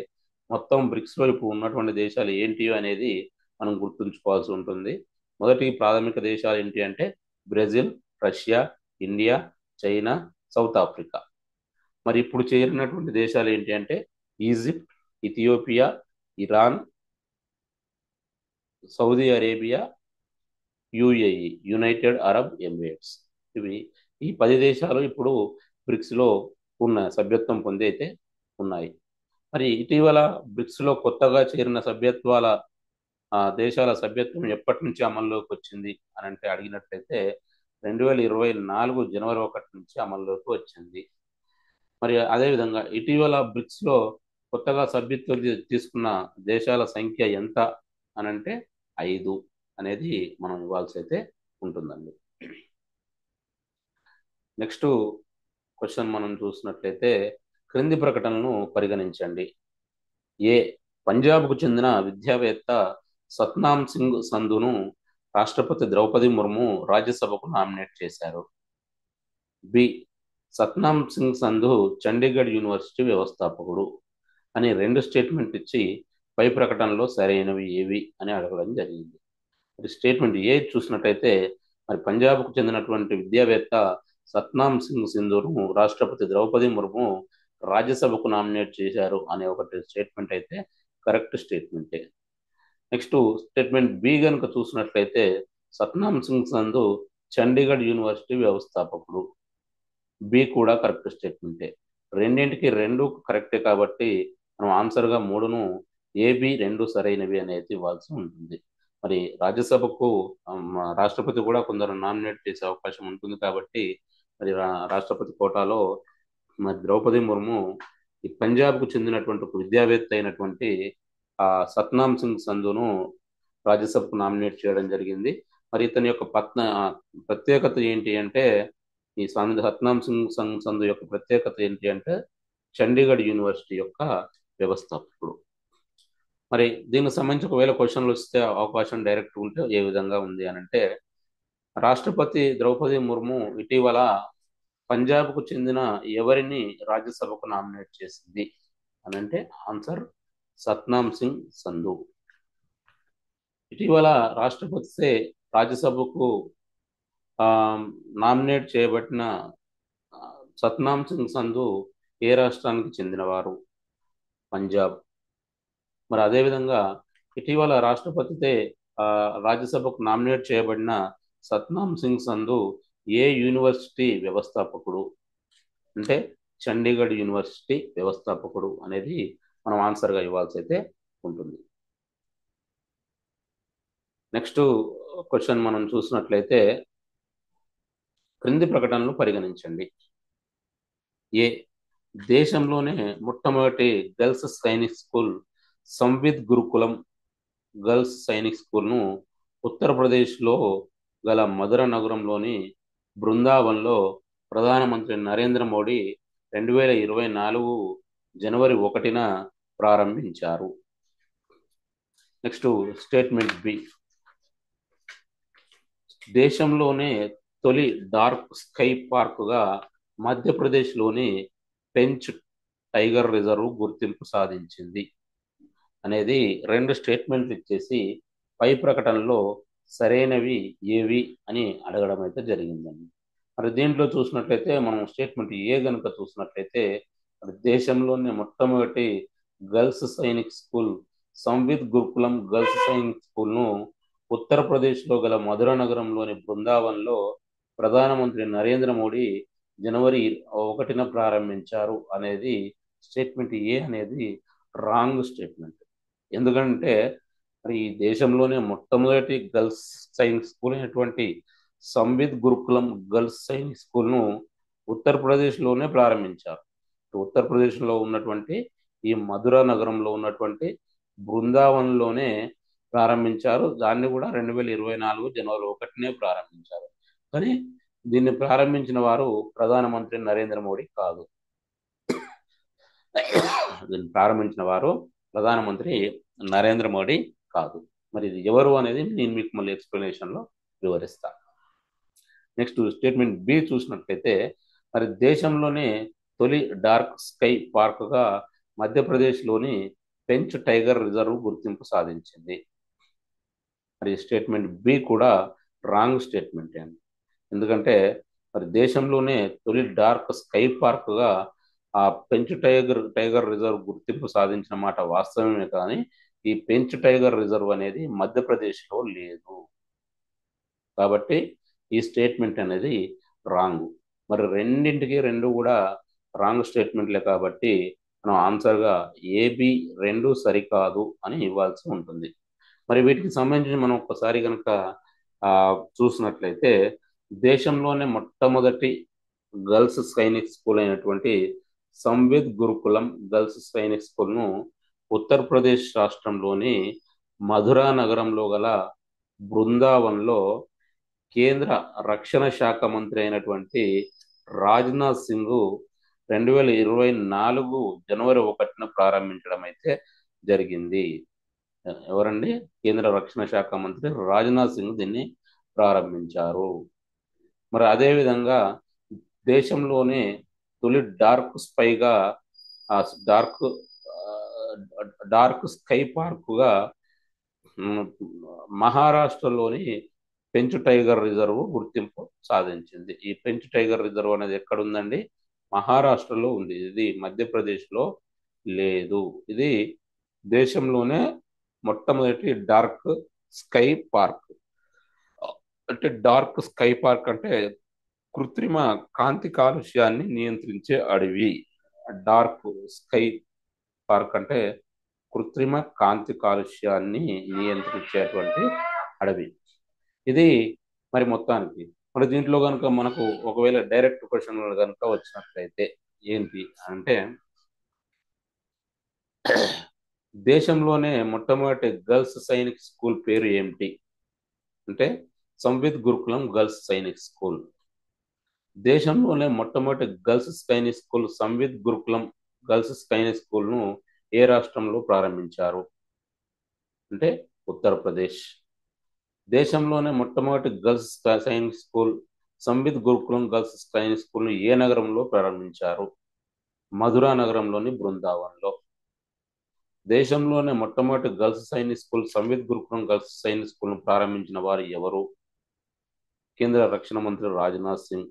మొత్తం బ్రిక్స్ లో ఇప్పుడు ఉన్నటువంటి దేశాలు ఏంటి అనేది మనం గుర్తుంచుకోవాల్సి ఉంటుంది. మొదటి ప్రాథమిక దేశాలు ఏంటి అంటే Brazil, Russia, India, China, south Africa. మరి ఇప్పుడు చేరినటువంటి దేశాలు ఏంటి అంటే Egypt, Ethiopia, Iran, Saudi Arabia, UAE, United Arab Emirates. ఇవి ఈ 10 దేశాలు ఇప్పుడు బ్రిక్స్ లో ఉన్న సభ్యత్వం పొంది అయితే ఉన్నాయి. మరి ఇటీవల బ్రిక్స్ లో కొత్తగా చేరిన దేశాల సభ్యత్వం ఎప్పటి నుంచి అమల్లోకి వచ్చింది అని అంటే అడిగినట్లయితే 2024 జనవరి 1 నుంచి అమల్లోకి వచ్చింది. మరి అదేవిధంగా ఇటీవల బ్రిక్స్ లో కొత్తగా సభ్యత్వం తీసుకున్న దేశాల సంఖ్య ఎంత అనంటే 5 అనేది మనం ఇవ్వాల్సి అయితే ఉంటుందండి. నెక్స్ట్ క్వశ్చన్ మనం చూసినట్లయితే క్రింది ప్రకటనను పరిగణించండి. ఏ పంజాబ్కు చెందిన విద్యావేత్త సత్నామ్ సింగ్ సంధును రాష్ట్రపతి ద్రౌపది ముర్ము రాజ్యసభకు నామినేట్ చేశారు. బి సత్నామ్ సింగ్ సంధు చండీగఢ్ యూనివర్సిటీ వ్యవస్థాపకుడు అని 2 స్టేట్మెంట్ ఇచ్చి పై ప్రకటనలో సరైనవి ఏవి అని అడగడం జరిగింది. మరి స్టేట్మెంట్ ఏ చూసినట్టయితే మరి పంజాబ్కు చెందినటువంటి విద్యావేత్త సత్నామ్ సింగ్ సింధును రాష్ట్రపతి ద్రౌపది ముర్ము రాజ్యసభకు నామినేట్ చేశారు అనే ఒకటి స్టేట్మెంట్ అయితే కరెక్ట్ స్టేట్మెంటే. నెక్స్ట్ స్టేట్మెంట్ బి కనుక చూసినట్లయితే సత్నామ్ సింగ్ సంధు చండీగఢ్ యూనివర్సిటీ వ్యవస్థాపకుడు. బి కూడా కరెక్ట్ స్టేట్మెంటే. రెండింటికి 2 కరెక్టే కాబట్టి మనం ఆన్సర్గా 3ను ఏబి 2 సరైనవి అనేది ఇవ్వాల్సి ఉంటుంది. మరి రాజ్యసభకు రాష్ట్రపతి కూడా కొందరు నామినేట్ చేసే అవకాశం ఉంటుంది కాబట్టి మరి రాష్ట్రపతి కోటాలో మరి ద్రౌపది ముర్ము ఈ పంజాబ్కు చెందినటువంటి ఒక విద్యావేత్త అయినటువంటి సత్నామ్ సింగ్ సంధును రాజ్యసభకు నామినేట్ చేయడం జరిగింది. మరి ఇతని యొక్క ప్రత్యేకత ఏంటి అంటే ఈ సత్నామ్ సింగ్ సంధు యొక్క ప్రత్యేకత ఏంటి అంటే చండీగఢ్ యూనివర్సిటీ యొక్క వ్యవస్థాపకుడు. మరి దీనికి సంబంధించి ఒకవేళ క్వశ్చన్లు వస్తే అవకాశం డైరెక్ట్ ఉంటే ఏ విధంగా ఉంది అని అంటే రాష్ట్రపతి ద్రౌపది ముర్ము ఇటీవల పంజాబ్కు చెందిన ఎవరిని రాజ్యసభకు నామినేట్ చేసింది అని అంటే ఆన్సర్ సత్నామ్ సింగ్ సంధు. ఇటీవల రాష్ట్రపతిసే రాజ్యసభకు ఆ, నామినేట్ చేయబడిన సత్నామ్ సింగ్ సంధు ఏ రాష్ట్రానికి చెందినవారు? పంజాబ్. మరి అదేవిధంగా ఇటీవల రాష్ట్రపతితే ఆ, రాజ్యసభకు నామినేట్ చేయబడిన సత్నామ్ సింగ్ సంధు ఏ యూనివర్సిటీ వ్యవస్థాపకుడు? అంటే చండీగఢ్ యూనివర్సిటీ వ్యవస్థాపకుడు అనేది మనం ఆన్సర్గా ఇవ్వాల్సి అయితే ఉంటుంది. నెక్స్ట్ క్వశ్చన్ మనం చూసినట్లయితే క్రింది ప్రకటనలు పరిగణించండి. ఏ దేశంలోనే మొట్టమొదటి గర్ల్స్ సైనిక్ స్కూల్ సంవిద్ గురుకులం గర్ల్స్ సైనిక్ స్కూల్ను ఉత్తరప్రదేశ్లో గల మధుర నగరంలోని బృందావన్లో ప్రధానమంత్రి నరేంద్ర మోడీ 2024 జనవరి 1న ప్రారంభించారు. నెక్స్ట్ స్టేట్మెంట్ బి దేశంలోనే తొలి డార్క్ స్కై పార్కుగా మధ్యప్రదేశ్లోని పెంచ్ టైగర్ రిజర్వ్ గుర్తింపు సాధించింది అనేది రెండు స్టేట్మెంట్లు ఇచ్చేసి పై ప్రకటనలో సరైనవి ఏవి అని అడగడం అయితే జరిగిందండి. మరి దీంట్లో చూసినట్లయితే మనం స్టేట్మెంట్ ఏ గనుక చూసినట్లయితే మరి దేశంలోనే మొట్టమొదటి గర్ల్స్ సైనిక్ స్కూల్ సంవిద్ గురుకులం గర్ల్స్ సైనిక్ స్కూల్ను ఉత్తరప్రదేశ్లో గల మధుర నగరంలోని బృందావన్లో ప్రధానమంత్రి నరేంద్ర మోడీ జనవరి 1న ప్రారంభించారు అనేది స్టేట్మెంట్ ఏ అనేది రాంగ్ స్టేట్మెంట్. ఎందుకంటే మరి ఈ దేశంలోనే మొట్టమొదటి గర్ల్స్ సైనిక్ స్కూల్ అయినటువంటి సంవిద్ గురుకులం గర్ల్స్ సైనిక్ స్కూల్ను ఉత్తరప్రదేశ్లోనే ప్రారంభించారు. ఉత్తరప్రదేశ్లో ఉన్నటువంటి ఈ మధుర నగరంలో ఉన్నటువంటి బృందావన్లోనే ప్రారంభించారు. దాన్ని కూడా 2024 జనవరి 1నే ప్రారంభించారు. కానీ దీన్ని ప్రారంభించిన వారు ప్రధానమంత్రి నరేంద్ర మోడీ కాదు. దీన్ని ప్రారంభించిన వారు ప్రధానమంత్రి నరేంద్ర మోడీ కాదు. మరి ఇది ఎవరు అనేది నేను మీకు మళ్ళీ ఎక్స్ప్లెనేషన్లో వివరిస్తాను. నెక్స్ట్ స్టేట్మెంట్ బి చూసినట్లయితే మరి దేశంలోనే తొలి డార్క్ స్కై పార్క్గా మధ్యప్రదేశ్లోని పెంచ్ టైగర్ రిజర్వ్ గుర్తింపు సాధించింది. మరి స్టేట్మెంట్ బి కూడా రాంగ్ స్టేట్మెంట్ అండి. ఎందుకంటే మరి దేశంలోనే తొలి డార్క్ స్కై పార్క్గా ఆ పెంచ్ టైగర్ రిజర్వ్ గుర్తింపు సాధించిన మాట వాస్తవమే, కానీ ఈ పెంచ్ టైగర్ రిజర్వ్ అనేది మధ్యప్రదేశ్లో లేదు. కాబట్టి ఈ స్టేట్మెంట్ అనేది రాంగ్. మరి రెండింటికి రెండు కూడా రాంగ్ స్టేట్మెంట్లే కాబట్టి మనం ఆన్సర్గా ఏబి రెండు సరికాదు అని ఇవ్వాల్సి ఉంటుంది. మరి వీటికి సంబంధించి మనం ఒక్కసారి కనుక చూసినట్లయితే దేశంలోనే మొట్టమొదటి గర్ల్స్ సైనిక్ స్కూల్ అయినటువంటి సంవిద్ గురుకులం గర్ల్స్ సైనిక్ స్కూల్ను ఉత్తరప్రదేశ్ రాష్ట్రంలోని మధురా నగరంలో గల బృందావన్లో కేంద్ర రక్షణ శాఖ మంత్రి అయినటువంటి రాజ్నాథ్ సింగ్ 2024 జనవరి 1న ప్రారంభించడం అయితే జరిగింది. ఎవరండి? కేంద్ర రక్షణ శాఖ మంత్రి రాజ్నాథ్ సింగ్ దీన్ని ప్రారంభించారు. మరి అదేవిధంగా దేశంలోనే తొలి డార్క్ స్పైగా డార్క్ స్కై పార్కుగా మహారాష్ట్రలోని పెంచ్ టైగర్ రిజర్వ్ గుర్తింపు సాధించింది. ఈ పెంచ్ టైగర్ రిజర్వ్ అనేది ఎక్కడ ఉందండి? మహారాష్ట్రలో ఉంది. ఇది మధ్యప్రదేశ్లో లేదు. ఇది దేశంలోనే మొట్టమొదటి డార్క్ స్కై పార్క్. అంటే డార్క్ స్కై పార్క్ అంటే కృత్రిమ కాంతి కాలుష్యాన్ని నియంత్రించే అడవి. డార్క్ స్కై పార్క్ అంటే కృత్రిమ కాంతి కాలుష్యాన్ని నియంత్రించేటువంటి అడవి. ఇది మరి మొత్తానికి మరి దీంట్లో కనుక మనకు ఒకవేళ డైరెక్ట్ క్వశ్చన్ కనుక వచ్చినట్లయితే ఏంటి అంటే దేశంలోనే మొట్టమొదటి గర్ల్స్ సైనిక్ స్కూల్ పేరు ఏమిటి అంటే సంవిద్ గురుకులం గర్ల్స్ సైనిక్ స్కూల్. దేశంలోనే మొట్టమొదటి గర్ల్స్ సైనిక్ స్కూల్ సంవిద్ గురుకులం గర్ల్స్ సైనిక్ స్కూల్ను ఏ రాష్ట్రంలో ప్రారంభించారు అంటే ఉత్తరప్రదేశ్. దేశంలోనే మొట్టమొదటి గర్ల్స్ సైనిక్ స్కూల్ సంవిత్ గురుకులం గర్ల్స్ సైనిక్ స్కూల్ ఏ నగరంలో ప్రారంభించారు? మధురా నగరంలోని బృందావన్లో. దేశంలోనే మొట్టమొదటి గర్ల్స్ సైనిక్ స్కూల్ సంవిత్ గురుకులం గర్ల్స్ సైనిక్ స్కూల్ ప్రారంభించిన వారు ఎవరు? కేంద్ర రక్షణ మంత్రి రాజ్నాథ్ సింగ్.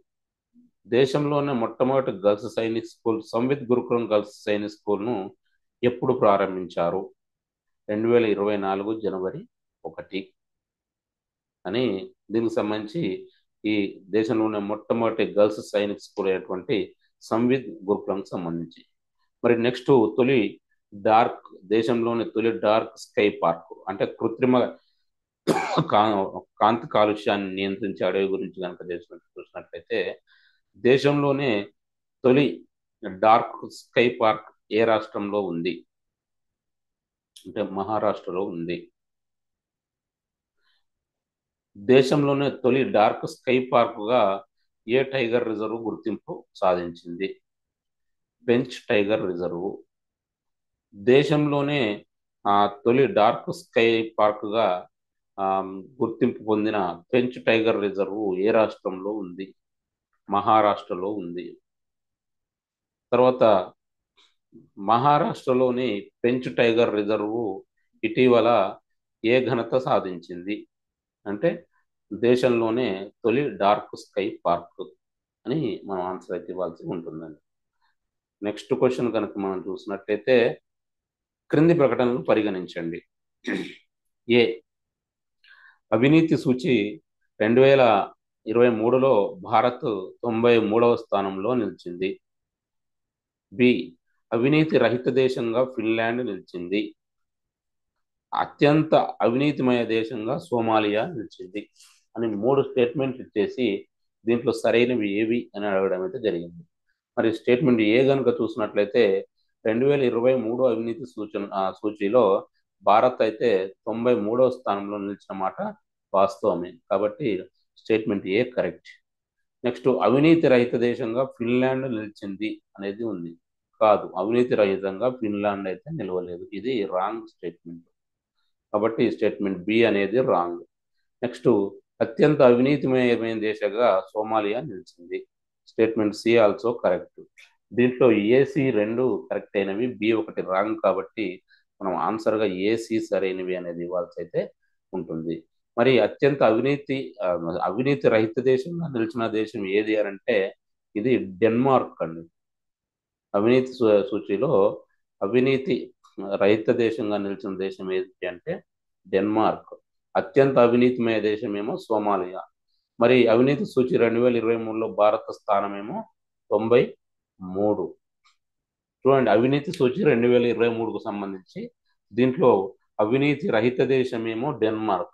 దేశంలోనే మొట్టమొదటి గర్ల్స్ సైనిక్ స్కూల్ సంవిత్ గురుకులం గర్ల్స్ సైనిక్ స్కూల్ను ఎప్పుడు ప్రారంభించారు? 2024 జనవరి 1 అని దీనికి సంబంధించి ఈ దేశంలోనే మొట్టమొదటి గర్ల్స్ సైనిక్ స్కూల్ అయినటువంటి సంవిత్ గురుకులంకి సంబంధించి. మరి నెక్స్ట్ దేశంలోని తొలి డార్క్ స్కై పార్క్ అంటే కృత్రిమ కాంతి కాలుష్యాన్ని నియంత్రించే అడవి గురించి కనుక చూసినట్లయితే దేశంలోనే తొలి డార్క్ స్కై పార్క్ ఏ రాష్ట్రంలో ఉంది? అంటే మహారాష్ట్రలో ఉంది. దేశంలోనే తొలి డార్క్ స్కై పార్క్ గా ఏ టైగర్ రిజర్వ్ గుర్తింపు సాధించింది? Bench tiger reserve. దేశంలోనే తొలి డార్క్ స్కై పార్క్ గా గుర్తింపు పొందిన బెంచ్ టైగర్ రిజర్వ్ ఏ రాష్ట్రంలో ఉంది? మహారాష్ట్రలో ఉంది. తర్వాత మహారాష్ట్రలోని పెంచ్ టైగర్ రిజర్వ్ ఇటీవల ఏ ఘనత సాధించింది? అంటే దేశంలోనే తొలి డార్క్ స్కై పార్క్ అని మనం ఆన్సర్ అయితే ఇవ్వాల్సి ఉంటుందండి. నెక్స్ట్ క్వశ్చన్ కనుక మనం చూసినట్లయితే క్రింది ప్రకటనలు పరిగణించండి. ఏ అవినీతి సూచి 2023లో భారత్ 93వ స్థానంలో నిలిచింది. బి అవినీతి రహిత దేశంగా ఫిన్లాండ్ నిలిచింది. అత్యంత అవినీతిమయ దేశంగా సోమాలియా నిలిచింది అని 3 స్టేట్మెంట్లు ఇచ్చేసి దీంట్లో సరైనవి ఏవి అని అడగడం అయితే జరిగింది. మరి స్టేట్మెంట్ ఏ కనుక చూసినట్లయితే 2023 అవినీతి సూచీలో భారత్ అయితే 93వ స్థానంలో నిలిచిన మాట వాస్తవమే. కాబట్టి స్టేట్మెంట్ ఏ కరెక్ట్. నెక్స్ట్ అవినీతి రహిత దేశంగా ఫిన్లాండ్ నిలిచింది అనేది ఉంది. కాదు, అవినీతి రహితంగా ఫిన్లాండ్ అయితే నిలవలేదు. ఇది రాంగ్ స్టేట్మెంట్. కాబట్టి స్టేట్మెంట్ బి అనేది రాంగ్. నెక్స్ట్ అత్యంత అవినీతిమయమైన దేశంగా సోమాలియా నిలిచింది. Statement C also correct. దీంట్లో ఏసి 2 కరెక్ట్ అయినవి, బి 1 రాంగ్. కాబట్టి మనం ఆన్సర్గా ఏసి సరైనవి అనేది ఇవ్వాల్సి అయితే ఉంటుంది. మరి అత్యంత అవినీతి రహిత దేశంగా నిలిచిన దేశం ఏది అని అంటే ఇది డెన్మార్క్ అండి. అవినీతి సూచీలో అవినీతి రహిత దేశంగా నిలిచిన దేశం ఏది అంటే డెన్మార్క్. అత్యంత అవినీతిమయ దేశమేమో సోమాలియా. మరి అవినీతి సూచి 2023లో భారత స్థానమేమో 93. చూడండి, అవినీతి సూచి 2023కు సంబంధించి దీంట్లో అవినీతి రహిత దేశమేమో డెన్మార్క్,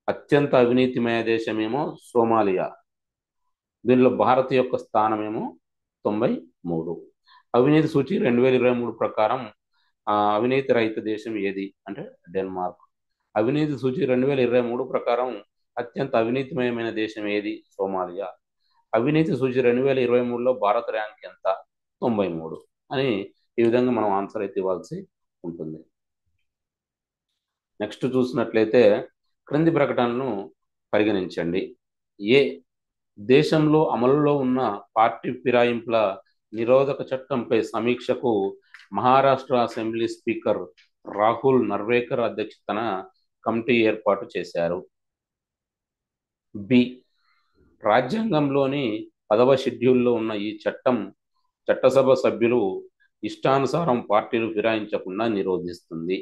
అత్యంత అవినీతిమయ దేశమేమో సోమాలియా. దీనిలో భారత్ యొక్క స్థానమేమో 93. అవినీతి సూచి 2023 ప్రకారం అవినీతి రహిత దేశం ఏది అంటే డెన్మార్క్. అవినీతి సూచి 2023 ప్రకారం అత్యంత అవినీతిమయమైన దేశం ఏది? సోమాలియా. అవినీతి సూచి 2023లో భారత్ ర్యాంక్ ఎంత? 93 అని ఈ విధంగా మనం ఆన్సర్ అయితే ఇవ్వాల్సి ఉంటుంది. నెక్స్ట్ చూసినట్లయితే క్రింది ప్రకటనలను పరిగణించండి. ఏ దేశంలో అమలులో ఉన్న పార్టీ ఫిరాయింపుల నిరోధక చట్టంపై సమీక్షకు మహారాష్ట్ర అసెంబ్లీ స్పీకర్ రాహుల్ నర్వేకర్ అధ్యక్షతన కమిటీ ఏర్పాటు చేశారు. బి రాజ్యాంగంలోని 10వ షెడ్యూల్లో ఉన్న ఈ చట్టసభ సభ్యులు ఇష్టానుసారం పార్టీలు ఫిరాయించకుండా నిరోధిస్తుంది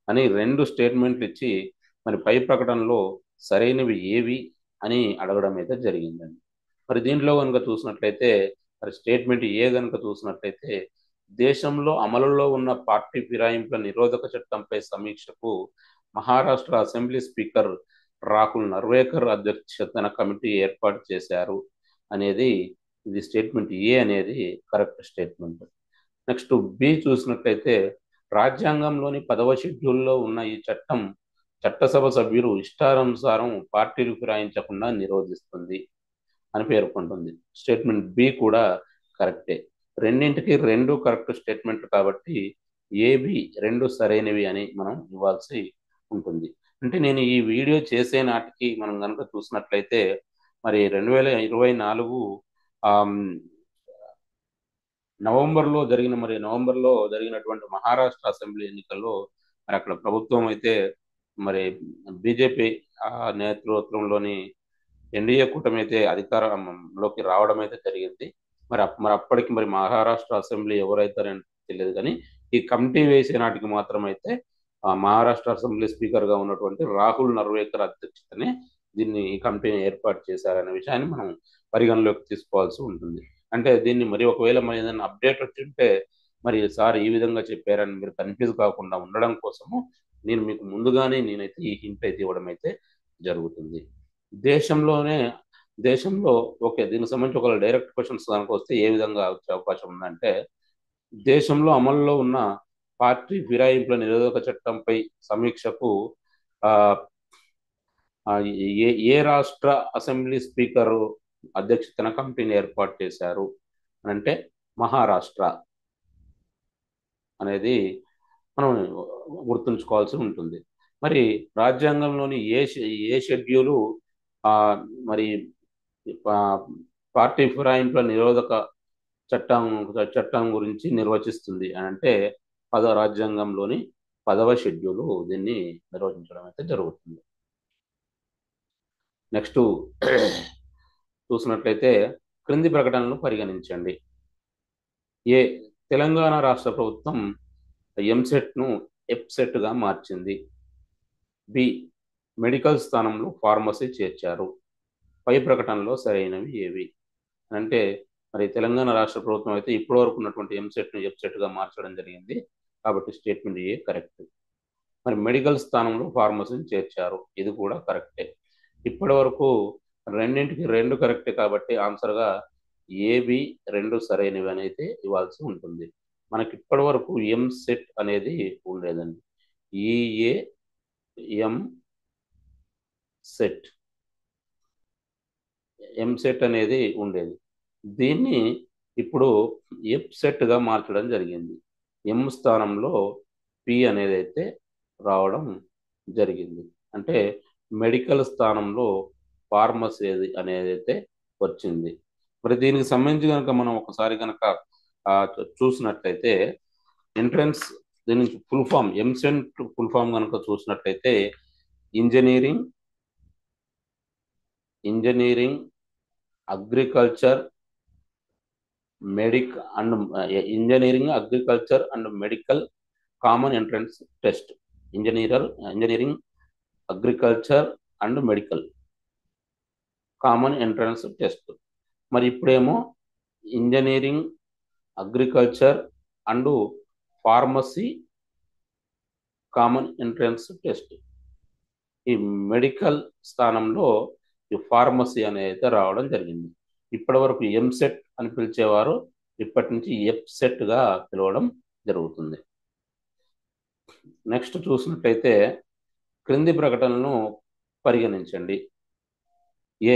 అని 2 స్టేట్మెంట్లు ఇచ్చి మరి పై ప్రకటనలో సరైనవి ఏవి అని అడగడం అయితే జరిగిందండి. మరి దీంట్లో కనుక చూసినట్లయితే మరి స్టేట్మెంట్ ఏ కనుక చూసినట్లయితే దేశంలో అమలులో ఉన్న పార్టీ ఫిరాయింపుల నిరోధక చట్టంపై సమీక్షకు మహారాష్ట్ర అసెంబ్లీ స్పీకర్ రాహుల్ నర్వేకర్ అధ్యక్షతన కమిటీ ఏర్పాటు చేశారు అనేది ఇది స్టేట్మెంట్ ఏ అనేది కరెక్ట్ స్టేట్మెంట్. నెక్స్ట్ బి చూసినట్లయితే రాజ్యాంగంలోని 10వ షెడ్యూల్లో ఉన్న ఈ చట్టసభ సభ్యులు ఇష్టానుసారం పార్టీలు ఫిరాయించకుండా నిరోధిస్తుంది అని పేర్కొంటుంది. స్టేట్మెంట్ బి కూడా కరెక్టే. రెండింటికి 2 కరెక్ట్ స్టేట్మెంట్ కాబట్టి ఏబి 2 సరైనవి అని మనం ఇవ్వాల్సి ఉంటుంది. అంటే నేను ఈ వీడియో చేసే నాటికి మనం కనుక చూసినట్లయితే మరి 2024 నవంబర్లో జరిగినటువంటి మహారాష్ట్ర అసెంబ్లీ ఎన్నికల్లో మరి అక్కడ ప్రభుత్వం అయితే మరి బీజేపీ నేతృత్వంలోని ఎన్డీఏ కూటమి అయితే అధికారంలోకి రావడం అయితే జరిగింది. మరి అప్పటికి మరి మహారాష్ట్ర అసెంబ్లీ ఎవరైతారని తెలియదు, కానీ ఈ కమిటీ వేసే నాటికి మాత్రం అయితే మహారాష్ట్ర అసెంబ్లీ స్పీకర్ గా ఉన్నటువంటి రాహుల్ నర్వేకర్ అధ్యక్షతనే ఈ కమిటీని ఏర్పాటు చేశారనే విషయాన్ని మనం పరిగణలోకి తీసుకోవాల్సి ఉంటుంది. అంటే దీన్ని మరి ఒకవేళ మరి ఏదైనా అప్డేట్ వచ్చింటే మరి సార్ ఈ విధంగా చెప్పారని మీరు కన్ఫ్యూజ్ కాకుండా ఉండడం కోసము నేను మీకు ముందుగానే నేనైతే ఈ హింట్ అయితే ఇవ్వడం అయితే జరుగుతుంది. దేశంలో ఓకే, దీనికి సంబంధించి ఒక డైరెక్ట్ క్వశ్చన్స్ కనుక వస్తే ఏ విధంగా వచ్చే అవకాశం ఉందంటే, దేశంలో అమల్లో ఉన్న పార్టీ ఫిరాయింపుల నిరోధక చట్టంపై సమీక్షకు ఆ, ఏ రాష్ట్ర అసెంబ్లీ స్పీకర్ అధ్యక్షతన కమిటీని ఏర్పాటు చేశారు అంటే మహారాష్ట్ర అనేది మనం గుర్తుంచుకోవాల్సి ఉంటుంది. మరి రాజ్యాంగంలోని ఏ షెడ్యూలు మరి పార్టీ ఫిరాయింపుల నిరోధక చట్టం గురించి నిర్వచిస్తుంది అని అంటే రాజ్యాంగంలోని 10వ షెడ్యూలు దీన్ని నిర్వహించడం అయితే జరుగుతుంది. నెక్స్ట్ చూసినట్లయితే క్రింది ప్రకటనలు పరిగణించండి. ఏ తెలంగాణ రాష్ట్ర ప్రభుత్వం ఎంసెట్ను ఎఫ్సెట్గా మార్చింది. బి మెడికల్ స్థానంలో ఫార్మసీ చేర్చారు. పై ప్రకటనలో సరైనవి ఏవి అంటే, మరి తెలంగాణ రాష్ట్ర ప్రభుత్వం అయితే ఇప్పటి వరకు ఉన్నటువంటి ఎంసెట్ను ఎఫ్సెట్గా మార్చడం జరిగింది కాబట్టి స్టేట్మెంట్ ఏ కరెక్ట్. మరి మెడికల్ స్థానంలో ఫార్మసీని చేర్చారు, ఇది కూడా కరెక్టే. ఇప్పటి వరకు రెండింటికి 2 కరెక్టే కాబట్టి ఆన్సర్గా ఏబి 2 సరైనవి అనేది ఇవ్వాల్సి ఉంటుంది. మనకి ఇప్పటి వరకు ఎంసెట్ అనేది ఉండేదండి. ఈఏ ఎంసెట్ అనేది ఉండేది. దీన్ని ఇప్పుడు ఎఫ్సెట్గా మార్చడం జరిగింది. ఎం స్థానంలో పి అనేది అయితే రావడం జరిగింది. అంటే మెడికల్ స్థానంలో ఫార్మసీ అనేది అయితే వచ్చింది. మరి దీనికి సంబంధించి కనుక మనం ఒకసారి కనుక చూసినట్లయితే ఎంట్రన్స్ దీని full form EAMCET full form కనుక చూసినట్లయితే engineering agriculture and medical common entrance test. Engineering agriculture and medical common entrance test. మరి ఇప్పుడేమో engineering agriculture and pharmacy common entrance test. ఈ మెడికల్ స్థానంలో ఈ ఫార్మసీ అనేది రావడం జరిగింది. ఇప్పటి వరకు ఎంసెట్ అని పిలిచేవారు, ఇప్పటి నుంచి ఎఫ్సెట్గా పిలవడం జరుగుతుంది. నెక్స్ట్ చూసినట్లయితే క్రింది ప్రకటనలను పరిగణించండి. ఏ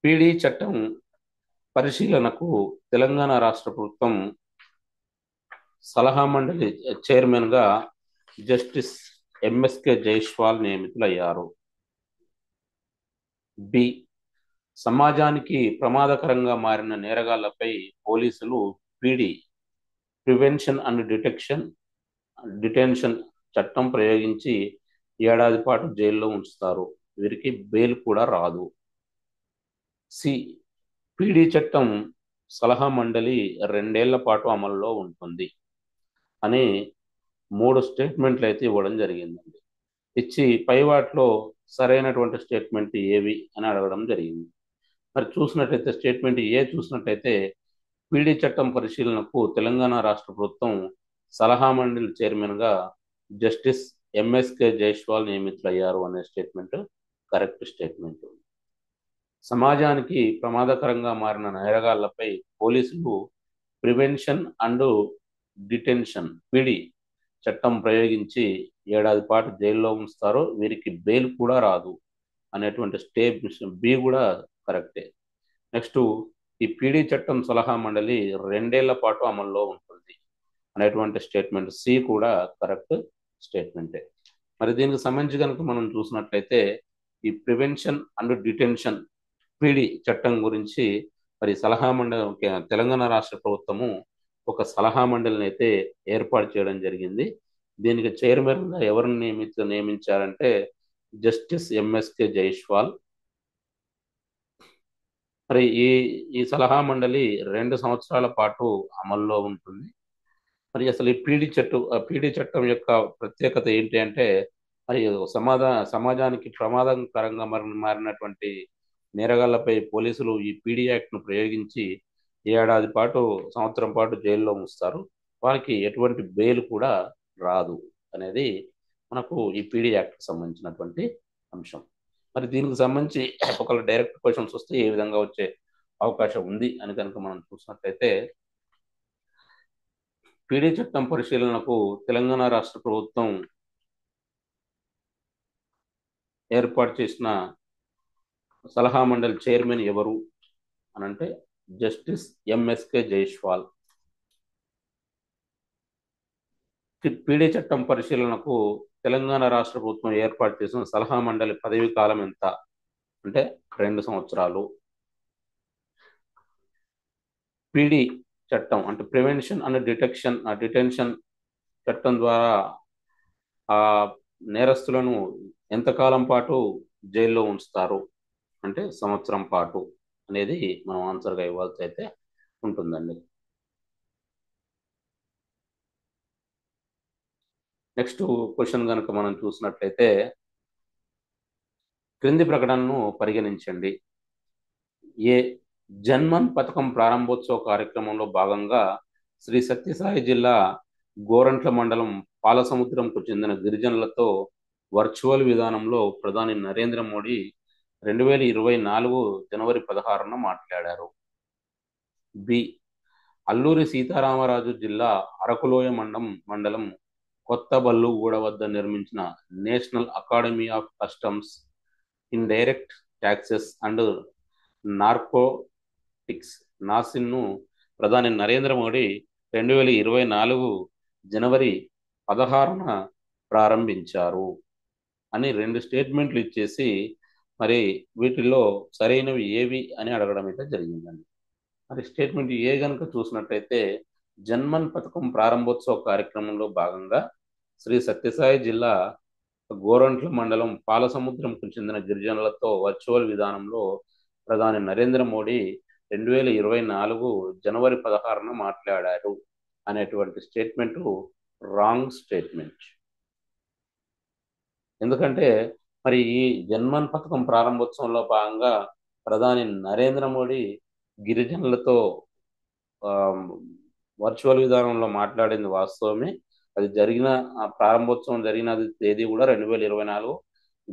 పీడీ చట్టం పరిశీలనకు తెలంగాణ రాష్ట్ర ప్రభుత్వం సలహా మండలి చైర్మన్గా జస్టిస్ ఎంఎస్కే జైస్వాల్ నియమితులయ్యారు. బి సమాజానికి ప్రమాదకరంగా మారిన నేరగాళ్లపై పోలీసులు పీడీ ప్రివెన్షన్ అండ్ డిటెన్షన్ చట్టం ప్రయోగించి 1 ఏడాది పాటు జైల్లో ఉంచుతారు, వీరికి బెయిల్ కూడా రాదు. సి పీడీ చట్టం సలహా మండలి 2 ఏళ్ల పాటు అమల్లో ఉంటుంది అని 3 స్టేట్మెంట్లు అయితే ఇవ్వడం జరిగిందండి. ఇచ్చి పై వాటిలో సరైనటువంటి స్టేట్మెంట్ ఏవి అని అడగడం జరిగింది. మరి చూసినట్లయితే స్టేట్మెంట్ ఏ చూసినట్లయితే పీడీ చట్టం పరిశీలనకు తెలంగాణ రాష్ట్ర ప్రభుత్వం సలహా మండలి చైర్మన్గా జస్టిస్ ఎంఎస్కే జైస్వాల్ నియమితులయ్యారు అనే స్టేట్మెంట్ కరెక్ట్ స్టేట్మెంట్. సమాజానికి ప్రమాదకరంగా మారిన నేరగాళ్లపై పోలీసులు ప్రివెన్షన్ అండ్ డిటెన్షన్ పీడీ చట్టం ప్రయోగించి 1 ఏడాది పాటు జైల్లో ఉంచుతారు, వీరికి బెయిల్ కూడా రాదు అనేటువంటి స్టేట్మెంట్ బి కూడా కరెక్టే. నెక్స్ట్ ఈ పీడీ చట్టం సలహా మండలి 2 ఏళ్ల పాటు అమల్లో ఉంటుంది అనేటువంటి స్టేట్మెంట్ సి కూడా కరెక్ట్ స్టేట్మెంటే. మరి దీనికి సంబంధించి కనుక మనం చూసినట్లయితే ఈ ప్రివెన్షన్ అండ్ డిటెన్షన్ పీడీ చట్టం గురించి మరి సలహా మండలి తెలంగాణ రాష్ట్ర ప్రభుత్వము ఒక సలహా మండలిని అయితే ఏర్పాటు చేయడం జరిగింది. దీనికి చైర్మన్గా ఎవరిని నియమించారంటే జస్టిస్ ఎంఎస్కే జైష్వాల్. మరి ఈ సలహా మండలి 2 సంవత్సరాల పాటు అమల్లో ఉంటుంది. మరి అసలు ఈ పీడీ చట్టం యొక్క ప్రత్యేకత ఏంటి అంటే మరి సమాజానికి ప్రమాదకరంగా మారినటువంటి నేరగాళ్లపై పోలీసులు ఈ పీడీ యాక్ట్ను ప్రయోగించి ఏడాది పాటు సంవత్సరం పాటు జైల్లో ఉంచుతారు. వారికి ఎటువంటి బెయిల్ కూడా రాదు అనేది మనకు ఈ పీడీ యాక్ట్కి సంబంధించినటువంటి అంశం. మరి దీనికి సంబంధించి ఒకవేళ డైరెక్ట్ క్వశ్చన్స్ వస్తే ఏ విధంగా వచ్చే అవకాశం ఉంది అని కనుక మనం చూసినట్లయితే పీడీ చట్టం పరిశీలనకు తెలంగాణ రాష్ట్ర ప్రభుత్వం ఏర్పాటు చేసిన సలహా మండలి చైర్మన్ ఎవరు అని అంటే జస్టిస్ ఎంఎస్కే జైష్వాల్. పీడీ చట్టం పరిశీలనకు తెలంగాణ రాష్ట్ర ప్రభుత్వం ఏర్పాటు చేసిన సలహా మండలి పదవీ కాలం ఎంత అంటే 2 సంవత్సరాలు. పీడీ చట్టం అంటే ప్రివెన్షన్ అండ్ డిటెన్షన్ చట్టం ద్వారా ఆ నేరస్తులను ఎంతకాలం పాటు జైల్లో ఉంచుతారు అంటే సంవత్సరం పాటు అనేది మనం ఆన్సర్గా ఇవ్వాల్సి అయితే ఉంటుందండి. నెక్స్ట్ క్వశ్చన్ కనుక మనం చూసినట్లయితే క్రింది ప్రకటనను పరిగణించండి. ఏ జన్మన్ పథకం ప్రారంభోత్సవ కార్యక్రమంలో భాగంగా శ్రీ సత్యసాయి జిల్లా గోరంట్ల మండలం పాలసముద్రంకు చెందిన గిరిజనులతో వర్చువల్ విధానంలో ప్రధాని నరేంద్ర మోడీ 2024 జనవరి 16న మాట్లాడారు. బి అల్లూరి సీతారామరాజు జిల్లా అరకులోయ మండలం కొత్తబల్లుగూడ వద్ద నిర్మించిన national academy of customs indirect taxes and narcotics నాసిన్ను ప్రధాని నరేంద్ర మోడీ 2024 జనవరి 16న ప్రారంభించారు అని 2 స్టేట్మెంట్లు ఇచ్చేసి మరి వీటిల్లో సరైనవి ఏవి అని అడగడం అయితే జరిగిందండి. మరి స్టేట్మెంట్ ఏ గనుక చూసినట్టయితే జన్మన్ పథకం ప్రారంభోత్సవ కార్యక్రమంలో భాగంగా శ్రీ సత్యసాయి జిల్లా గోరంట్ల మండలం పాలసముద్రంకు చెందిన గిరిజనులతో వర్చువల్ విధానంలో ప్రధాని నరేంద్ర మోడీ 2024 జనవరి 16న మాట్లాడారు అనేటువంటి స్టేట్మెంట్ రాంగ్ స్టేట్మెంట్. ఎందుకంటే మరి ఈ జన్మన్ పథకం ప్రారంభోత్సవంలో భాగంగా ప్రధాని నరేంద్ర మోడీ గిరిజనులతో వర్చువల్ విధానంలో మాట్లాడింది వాస్తవమే. అది జరిగిన ప్రారంభోత్సవం జరిగిన తేదీ కూడా 2024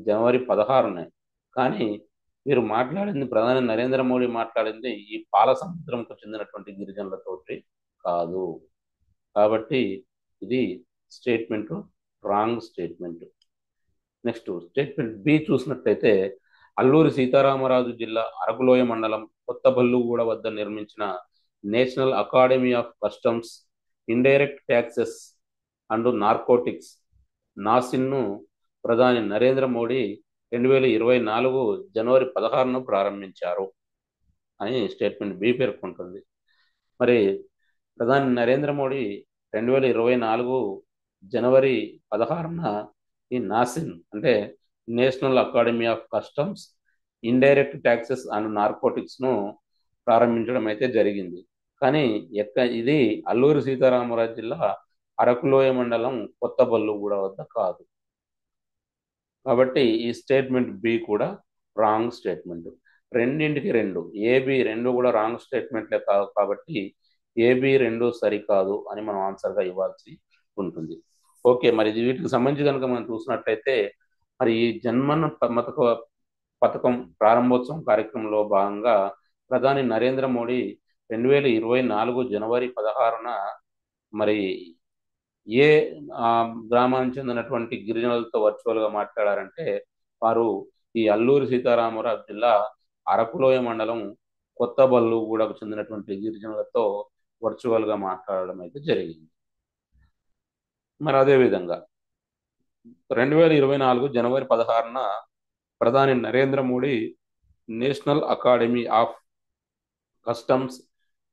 జనవరి 16నే. కానీ మీరు మాట్లాడింది ప్రధాని నరేంద్ర మోడీ మాట్లాడింది ఈ పాల సముద్రంకు చెందినటువంటి గిరిజనులతోటి కాదు. కాబట్టి ఇది statement wrong statement. Next statement B చూసినట్లయితే అల్లూరి సీతారామరాజు జిల్లా అరకులోయ మండలం కొత్తబల్లుగూడ వద్ద నిర్మించిన national academy of customs indirect taxes and narcotics నాసిన్ను ప్రధాని నరేంద్ర మోడీ 2024 జనవరి 16న ప్రారంభించారు అని స్టేట్మెంట్ బి పేర్కొంటుంది. మరి ప్రధాని నరేంద్ర మోడీ 2024 జనవరి 16న ఈ నాసిన్ అంటే national academy of customs indirect taxes and నార్కోటిక్స్ను ప్రారంభించడం అయితే జరిగింది. కానీ ఇది అల్లూరి సీతారామరాజు జిల్లా అరకులోయ మండలం కొత్తబల్లుగూడ వద్ద కాదు. కాబట్టి ఈ స్టేట్మెంట్ బి కూడా రాంగ్ స్టేట్మెంట్. రెండింటికి 2 ఏబి 2 కూడా రాంగ్ స్టేట్మెంట్లే కావు. కాబట్టి ఏబి 2 సరికాదు అని మనం ఆన్సర్గా ఇవ్వాల్సి ఉంటుంది. ఓకే, మరి వీటికి సంబంధించి కనుక మనం చూసినట్లయితే మరి ఈ జన్మన్ పథకం ప్రారంభోత్సవం కార్యక్రమంలో భాగంగా ప్రధాని నరేంద్ర మోడీ 2024 జనవరి 16న మరి ఏ గ్రామానికి చెందినటువంటి గిరిజనులతో వర్చువల్గా మాట్లాడారంటే వారు ఈ అల్లూరి సీతారామరాజు జిల్లా అరకులోయ మండలం కొత్తబల్లుగూడకు చెందినటువంటి గిరిజనులతో వర్చువల్గా మాట్లాడడం అయితే జరిగింది. మరి అదేవిధంగా 2024 జనవరి 16న ప్రధాని Narendra Modi national academy of customs,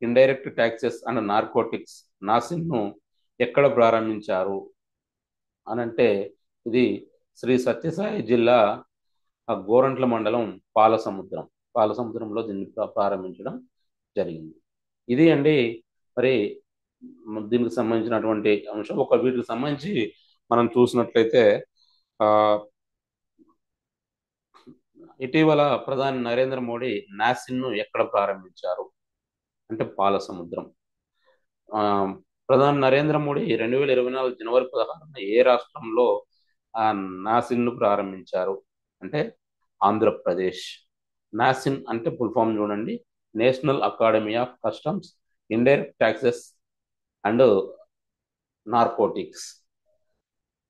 indirect taxes and narcotics నాసిన్ను ఎక్కడ ప్రారంభించారు అని అంటే, ఇది శ్రీ సత్యసాయి జిల్లా గోరంట్ల మండలం పాలసముద్రం పాలసముద్రంలో దీన్ని ప్రారంభించడం జరిగింది. ఇది అండి. మరి దీనికి సంబంధించినటువంటి అంశం. వీటికి సంబంధించి మనం చూసినట్లయితే ఆ, ఇటీవల ప్రధాని నరేంద్ర మోడీ నాసిన్ను ఎక్కడ ప్రారంభించారు అంటే పాలసముద్రం. ఆ, ప్రధాని నరేంద్ర మోడీ 2024 జనవరి 16న ఏ రాష్ట్రంలో ఆ నాసిన్ను ప్రారంభించారు అంటే ఆంధ్రప్రదేశ్. నాసిన్ అంటే ఫుల్ ఫామ్ చూడండి, national academy of customs, indirect taxes and narcotics.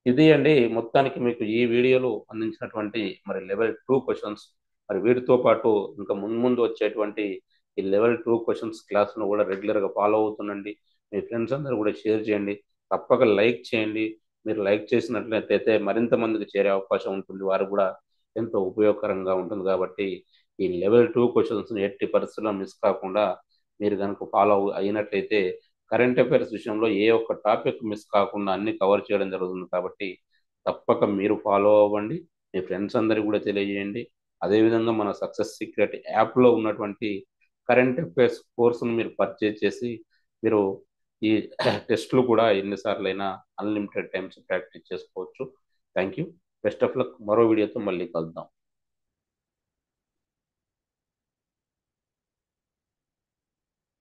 ఇది అండి మొత్తానికి మీకు ఈ వీడియోలో అందించినటువంటి మరి లెవెల్ 2 క్వశ్చన్స్. మరి వీటితో పాటు ఇంకా ముందు ముందు వచ్చేటువంటి ఈ లెవెల్ 2 క్వశ్చన్స్ క్లాస్ను కూడా రెగ్యులర్గా ఫాలో అవుతుండండి. మీ ఫ్రెండ్స్ అందరూ కూడా షేర్ చేయండి. తప్పక లైక్ చేయండి. మీరు లైక్ చేసినట్లయితే మరింత మందికి చేరే అవకాశం ఉంటుంది. వారు కూడా ఎంతో ఉపయోగకరంగా ఉంటుంది. కాబట్టి ఈ లెవెల్ 2 క్వశ్చన్స్ని ఎట్టి పరిస్థితుల్లో మిస్ కాకుండా మీరు కనుక ఫాలో అయినట్లయితే కరెంట్ అఫైర్స్ విషయంలో ఏ ఒక్క టాపిక్ మిస్ కాకుండా అన్ని కవర్ చేయడం జరుగుతుంది. కాబట్టి తప్పక మీరు ఫాలో అవ్వండి. మీ ఫ్రెండ్స్ అందరికీ కూడా తెలియజేయండి. అదేవిధంగా మన సక్సెస్ సీక్రెట్ యాప్లో ఉన్నటువంటి కరెంట్ అఫైర్స్ కోర్సును మీరు పర్చేజ్ చేసి మీరు ఈ టెస్ట్లు కూడా ఎన్నిసార్లైనా అన్లిమిటెడ్ టైమ్స్ ప్రాక్టీస్ చేసుకోవచ్చు. Thank you. Best of luck. మరో వీడియోతో మళ్ళీ కలుద్దాం.